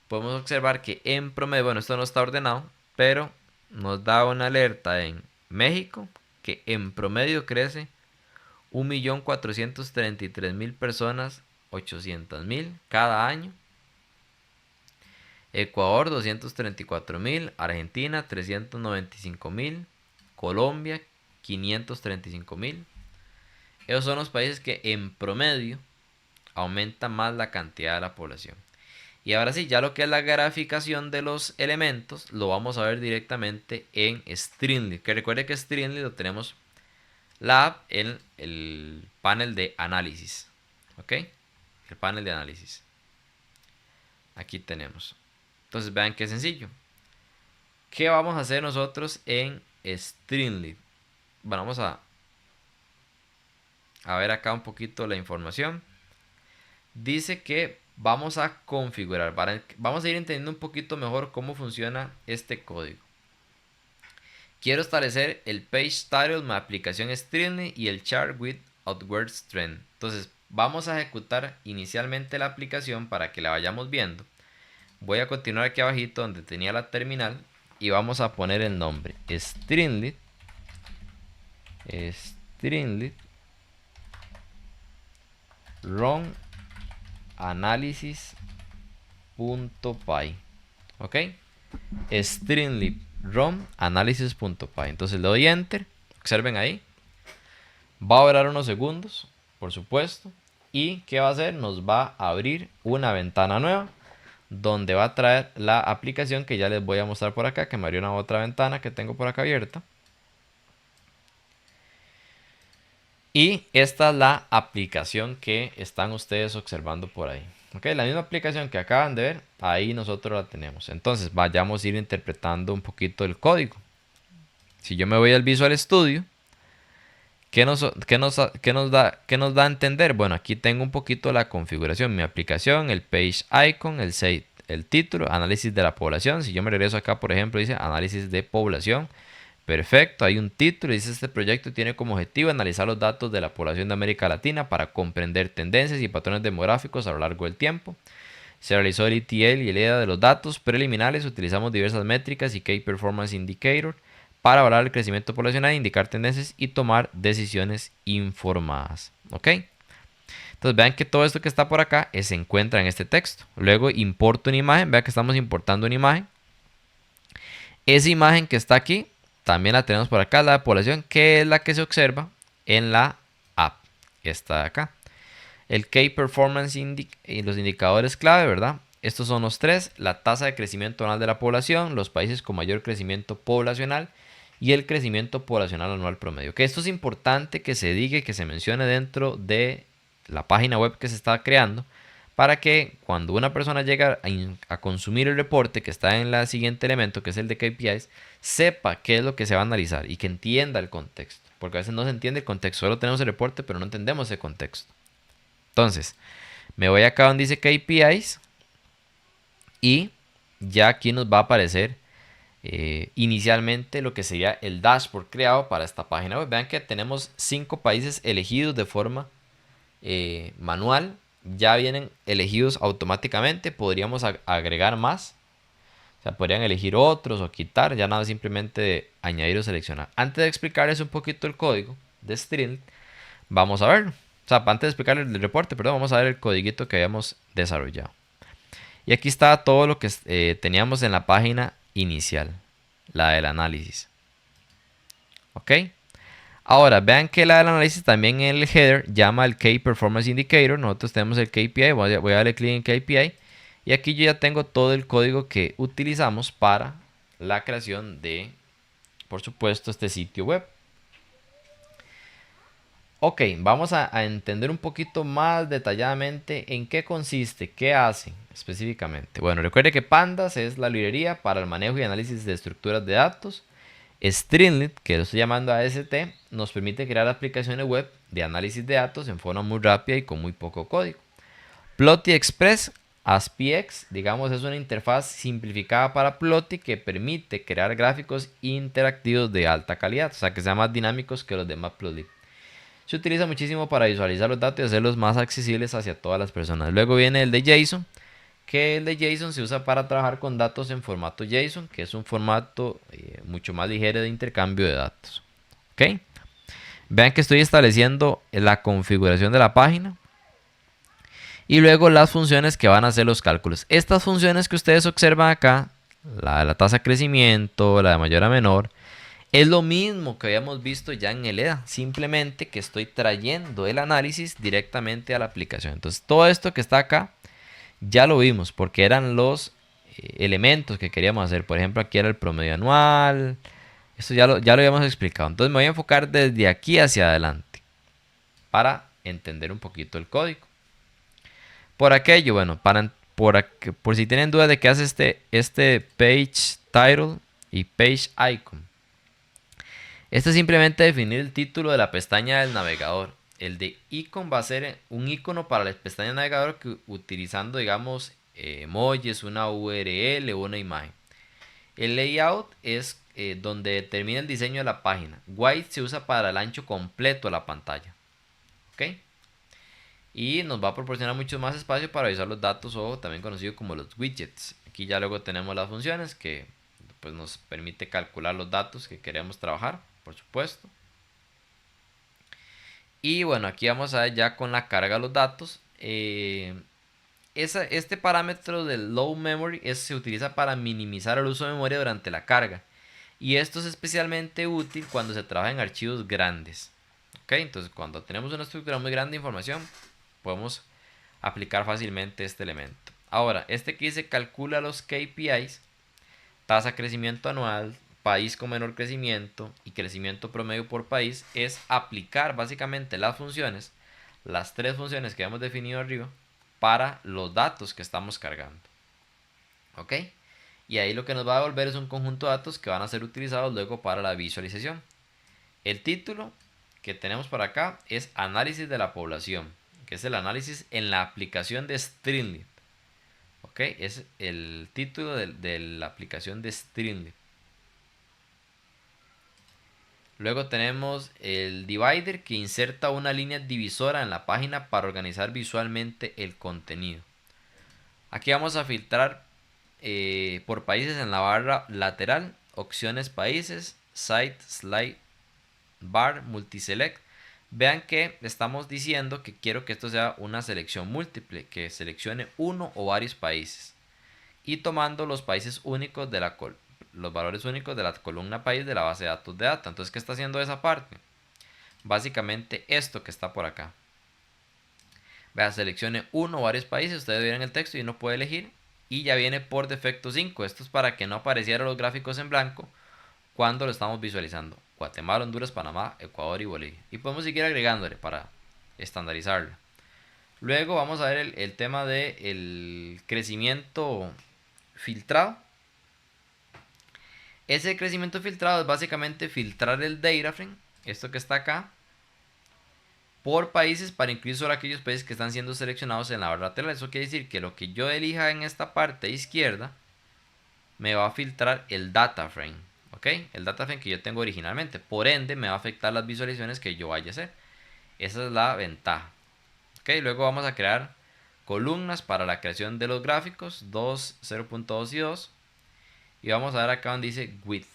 [SPEAKER 1] podemos observar que en promedio, bueno, esto no está ordenado, pero nos da una alerta en México que en promedio crece 1.433.000 personas, 800.000 cada año. Ecuador 234.000, Argentina 395.000, Colombia 535.000. Esos son los países que en promedio aumentan más la cantidad de la población. Y ahora sí, ya lo que es la graficación de los elementos lo vamos a ver directamente en Streamlit. Que recuerde que Streamlit lo tenemos la app en el panel de análisis. ¿Ok? El panel de análisis. Aquí tenemos. Entonces vean qué sencillo. ¿Qué vamos a hacer nosotros en Streamlit? Bueno, vamos a ver acá un poquito la información. Dice que vamos a configurar. Vamos a ir entendiendo un poquito mejor cómo funciona este código. Quiero establecer el page title, mi aplicación Streamlit y el chart with outwards trend. Entonces vamos a ejecutar inicialmente la aplicación para que la vayamos viendo. Voy a continuar aquí abajito donde tenía la terminal y vamos a poner el nombre Streamlit run analysis.py. ok, Streamlit run analysis.py. Entonces le doy enter, observen ahí, va a durar unos segundos, por supuesto, y ¿qué va a hacer? Nos va a abrir una ventana nueva donde va a traer la aplicación que ya les voy a mostrar por acá, que me abrió una otra ventana que tengo por acá abierta. Y esta es la aplicación que están ustedes observando por ahí. Ok, la misma aplicación que acaban de ver, ahí nosotros la tenemos. Entonces vayamos a ir interpretando un poquito el código. Si yo me voy al Visual Studio, ¿qué nos da a entender? Bueno, aquí tengo un poquito la configuración, mi aplicación, el page icon, el el título, análisis de la población. Si yo me regreso acá, por ejemplo, dice análisis de población. Perfecto, hay un título, dice este proyecto tiene como objetivo analizar los datos de la población de América Latina para comprender tendencias y patrones demográficos a lo largo del tiempo. Se realizó el ETL y el EDA de los datos preliminares, utilizamos diversas métricas y Key Performance Indicator para evaluar el crecimiento poblacional, indicar tendencias y tomar decisiones informadas. ¿Ok? Entonces vean que todo esto que está por acá se encuentra en este texto. Luego importo una imagen, vean que estamos importando una imagen. Esa imagen que está aquí, también la tenemos por acá, la de población, que es la que se observa en la app. Esta de acá. El Key Performance y los indicadores clave, ¿verdad? Estos son los tres: la tasa de crecimiento anual de la población, los países con mayor crecimiento poblacional y el crecimiento poblacional anual promedio. Que esto es importante que se diga y que se mencione dentro de la página web que se está creando, para que cuando una persona llega a consumir el reporte que está en el siguiente elemento, que es el de KPIs, sepa qué es lo que se va a analizar y que entienda el contexto. Porque a veces no se entiende el contexto, solo tenemos el reporte, pero no entendemos ese contexto. Entonces, me voy acá donde dice KPIs y ya aquí nos va a aparecer inicialmente lo que sería el dashboard creado para esta página web. Vean que tenemos 5 países elegidos de forma manual, ya vienen elegidos automáticamente. Podríamos agregar más, o sea, podrían elegir otros o quitar, ya nada, simplemente de añadir o seleccionar. Antes de explicarles un poquito el código de Streamlit, vamos a verlo. O sea, antes de explicarles el reporte, perdón, vamos a ver el codiguito que habíamos desarrollado. Y aquí está todo lo que teníamos en la página inicial, la del análisis. ¿Ok? Ahora, vean que la del análisis también en el header llama el Key Performance Indicator. Nosotros tenemos el KPI, voy a darle clic en KPI. Y aquí yo ya tengo todo el código que utilizamos para la creación de, por supuesto, este sitio web. Ok, vamos a entender un poquito más detalladamente en qué consiste, qué hace específicamente. Bueno, recuerde que Pandas es la librería para el manejo y análisis de estructuras de datos. Streamlit, que lo estoy llamando AST, nos permite crear aplicaciones web de análisis de datos en forma muy rápida y con muy poco código. Plotly Express, ASPX, digamos, es una interfaz simplificada para Plotly que permite crear gráficos interactivos de alta calidad, o sea que sean más dinámicos que los demás Plotly. Se utiliza muchísimo para visualizar los datos y hacerlos más accesibles hacia todas las personas. Luego viene el de JSON, que el de JSON se usa para trabajar con datos en formato JSON, que es un formato mucho más ligero de intercambio de datos. ¿Ok? Vean que estoy estableciendo la configuración de la página y luego las funciones que van a hacer los cálculos. Estas funciones que ustedes observan acá, la de la tasa de crecimiento, la de mayor a menor, es lo mismo que habíamos visto ya en el EDA, simplemente que estoy trayendo el análisis directamente a la aplicación. Entonces todo esto que está acá ya lo vimos porque eran los elementos que queríamos hacer. Por ejemplo, aquí era el promedio anual. Esto ya lo habíamos explicado. Entonces me voy a enfocar desde aquí hacia adelante para entender un poquito el código. Por aquello, bueno, por si tienen duda de qué hace este page title y page icon. Este es simplemente definir el título de la pestaña del navegador. El de icon va a ser un icono para la pestaña del navegador que utilizando, digamos, emojis, una URL o una imagen. El layout es donde determina el diseño de la página. White se usa para el ancho completo de la pantalla. ¿Ok? Y nos va a proporcionar mucho más espacio para visualizar los datos, o también conocido como los widgets. Aquí ya luego tenemos las funciones que pues, nos permite calcular los datos que queremos trabajar, por supuesto. Y bueno, aquí vamos a ver ya con la carga de los datos. Este parámetro del low memory se utiliza para minimizar el uso de memoria durante la carga. Y esto es especialmente útil cuando se trabaja en archivos grandes. ¿Ok? Entonces cuando tenemos una estructura muy grande de información, podemos aplicar fácilmente este elemento. Ahora, este que dice calcula los KPIs, tasa de crecimiento anual, país con menor crecimiento y crecimiento promedio por país, es aplicar básicamente las funciones, las tres funciones que hemos definido arriba, para los datos que estamos cargando. ¿Ok? Y ahí lo que nos va a devolver es un conjunto de datos que van a ser utilizados luego para la visualización. El título que tenemos por acá es análisis de la población, que es el análisis en la aplicación de Streamlit. ¿Ok? ¿Ok? Es el título de la aplicación de Streamlit. Luego tenemos el divider, que inserta una línea divisora en la página para organizar visualmente el contenido. Aquí vamos a filtrar por países en la barra lateral, opciones países, site, slide, bar, multiselect. Vean que estamos diciendo que quiero que esto sea una selección múltiple, que seleccione uno o varios países. Y tomando los países únicos de los valores únicos de la columna país de la base de datos de data. Entonces, ¿qué está haciendo esa parte? Básicamente esto que está por acá. Vea, seleccione uno o varios países, ustedes vieron el texto y uno puede elegir. Y ya viene por defecto 5. Esto es para que no aparecieran los gráficos en blanco cuando lo estamos visualizando. Guatemala, Honduras, Panamá, Ecuador y Bolivia. Y podemos seguir agregándole para estandarizarlo. Luego vamos a ver el tema del crecimiento filtrado. Ese crecimiento filtrado es básicamente filtrar el data frame, esto que está acá, por países para incluir solo aquellos países que están siendo seleccionados en la barra lateral. Eso quiere decir que lo que yo elija en esta parte izquierda me va a filtrar el data frame, ¿ok? El data frame que yo tengo originalmente. Por ende, me va a afectar las visualizaciones que yo vaya a hacer. Esa es la ventaja. ¿Ok? Luego vamos a crear columnas para la creación de los gráficos, 2, 0.2 y 2. Y vamos a ver acá donde dice width.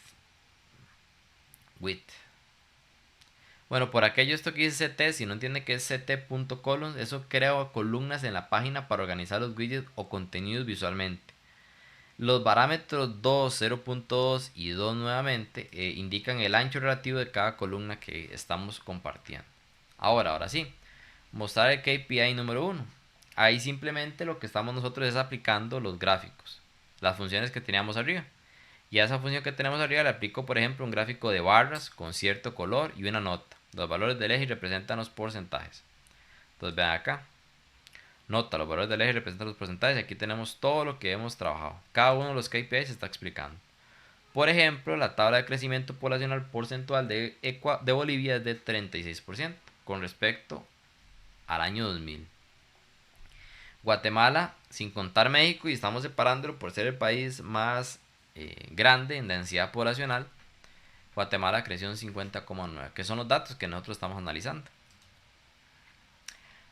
[SPEAKER 1] Bueno, por aquello esto que dice CT, si no entiende que es ct.columns, eso crea columnas en la página para organizar los widgets o contenidos visualmente. Los parámetros 2, 0.2 y 2 nuevamente indican el ancho relativo de cada columna que estamos compartiendo. Ahora sí, mostrar el KPI número 1. Ahí simplemente lo que estamos nosotros es aplicando los gráficos, las funciones que teníamos arriba. Y a esa función que tenemos arriba le aplico, por ejemplo, un gráfico de barras con cierto color y una nota. Los valores del eje representan los porcentajes. Entonces vean acá. Nota, los valores del eje representan los porcentajes. Aquí tenemos todo lo que hemos trabajado. Cada uno de los KPIs se está explicando. Por ejemplo, la tabla de crecimiento poblacional porcentual de Bolivia es de 36% con respecto al año 2000. Guatemala, sin contar México, y estamos separándolo por ser el país más grande en densidad poblacional, Guatemala creció en 50,9, que son los datos que nosotros estamos analizando.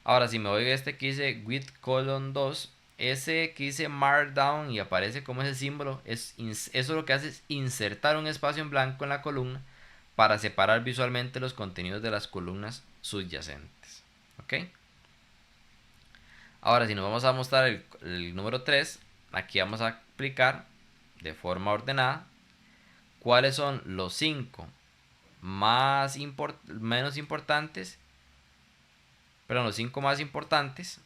[SPEAKER 1] Ahora, si me voy a este que dice width colon 2, ese que dice markdown y aparece como ese símbolo, eso lo que hace es insertar un espacio en blanco en la columna para separar visualmente los contenidos de las columnas subyacentes. ¿Ok? Ahora, si nos vamos a mostrar el número 3, aquí vamos a aplicar de forma ordenada cuáles son los 5 menos importantes, perdón, los 5 más importantes,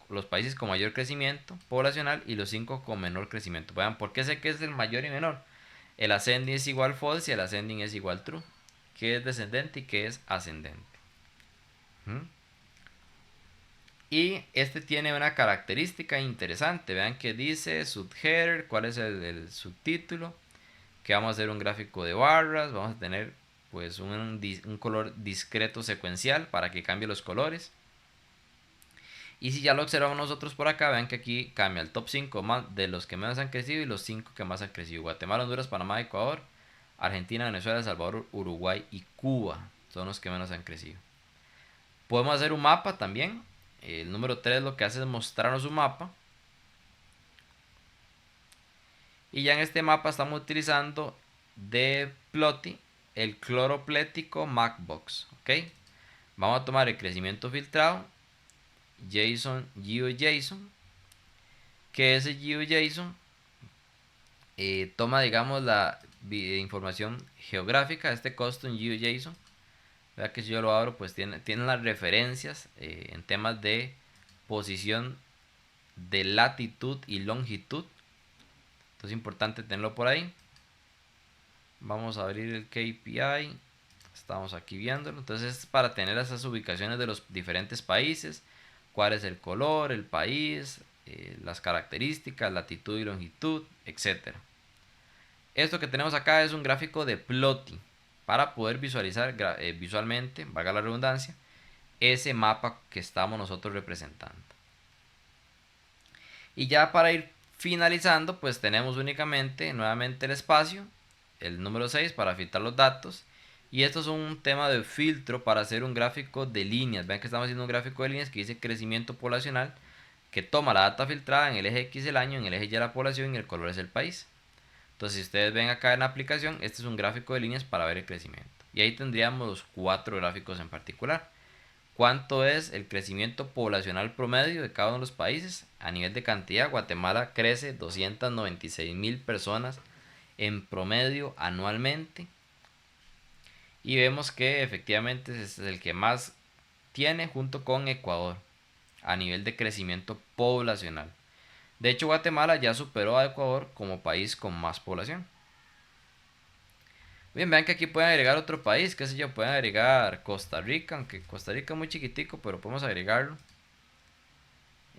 [SPEAKER 1] los países con mayor crecimiento poblacional y los 5 con menor crecimiento. Vean, ¿por qué sé que es el mayor y menor? El ascending es igual false y el ascending es igual true. ¿Qué es descendente y qué es ascendente? Y este tiene una característica interesante. Vean que dice subheader, cuál es el subtítulo, que vamos a hacer un gráfico de barras, vamos a tener pues un color discreto secuencial para que cambie los colores. Y si ya lo observamos nosotros por acá, vean que aquí cambia el top 5 más de los que menos han crecido y los 5 que más han crecido. Guatemala, Honduras, Panamá, Ecuador, Argentina, Venezuela, El Salvador, Uruguay y Cuba son los que menos han crecido. Podemos hacer un mapa también. El número 3 lo que hace es mostrarnos un mapa. Y ya en este mapa estamos utilizando de Plotly el cloroplético Macbox. ¿Ok? Vamos a tomar el crecimiento filtrado, JSON, GeoJSON, que ese GeoJSON toma, digamos, la información geográfica de este custom GeoJSON. Vea que si yo lo abro, pues tiene las referencias en temas de posición de latitud y longitud. Entonces es importante tenerlo por ahí. Vamos a abrir el KPI. Estamos aquí viéndolo. Entonces es para tener esas ubicaciones de los diferentes países. Cuál es el color, el país, las características, latitud y longitud, etc. Esto que tenemos acá es un gráfico de Plotly para poder visualizar visualmente, valga la redundancia, ese mapa que estamos nosotros representando. Y ya para ir finalizando, pues tenemos únicamente nuevamente el espacio, el número 6 para filtrar los datos. Y esto es un tema de filtro para hacer un gráfico de líneas. Vean que estamos haciendo un gráfico de líneas que dice crecimiento poblacional, que toma la data filtrada en el eje X el año, en el eje Y la población y el color es el país. Entonces, si ustedes ven acá en la aplicación, este es un gráfico de líneas para ver el crecimiento. Y ahí tendríamos los 4 gráficos en particular. ¿Cuánto es el crecimiento poblacional promedio de cada uno de los países? A nivel de cantidad, Guatemala crece 296.000 personas en promedio anualmente. Y vemos que efectivamente es el que más tiene junto con Ecuador a nivel de crecimiento poblacional. De hecho, Guatemala ya superó a Ecuador como país con más población. Bien, vean que aquí pueden agregar otro país, qué sé yo, pueden agregar Costa Rica, aunque Costa Rica es muy chiquitico, pero podemos agregarlo.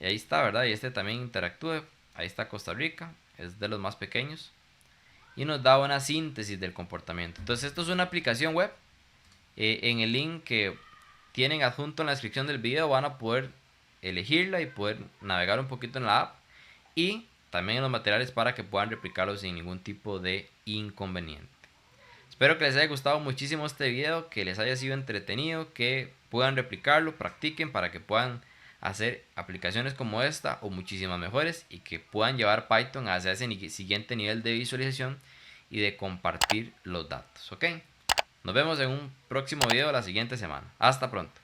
[SPEAKER 1] Y ahí está, ¿verdad? Y este también interactúa. Ahí está Costa Rica, es de los más pequeños. Y nos da una síntesis del comportamiento. Entonces esto es una aplicación web. En el link que tienen adjunto en la descripción del video van a poder elegirla y poder navegar un poquito en la app. Y también en los materiales para que puedan replicarlo sin ningún tipo de inconveniente. Espero que les haya gustado muchísimo este video, que les haya sido entretenido, que puedan replicarlo, practiquen para que puedan hacer aplicaciones como esta o muchísimas mejores y que puedan llevar Python hacia ese siguiente nivel de visualización y de compartir los datos, ¿ok? Nos vemos en un próximo video la siguiente semana. Hasta pronto.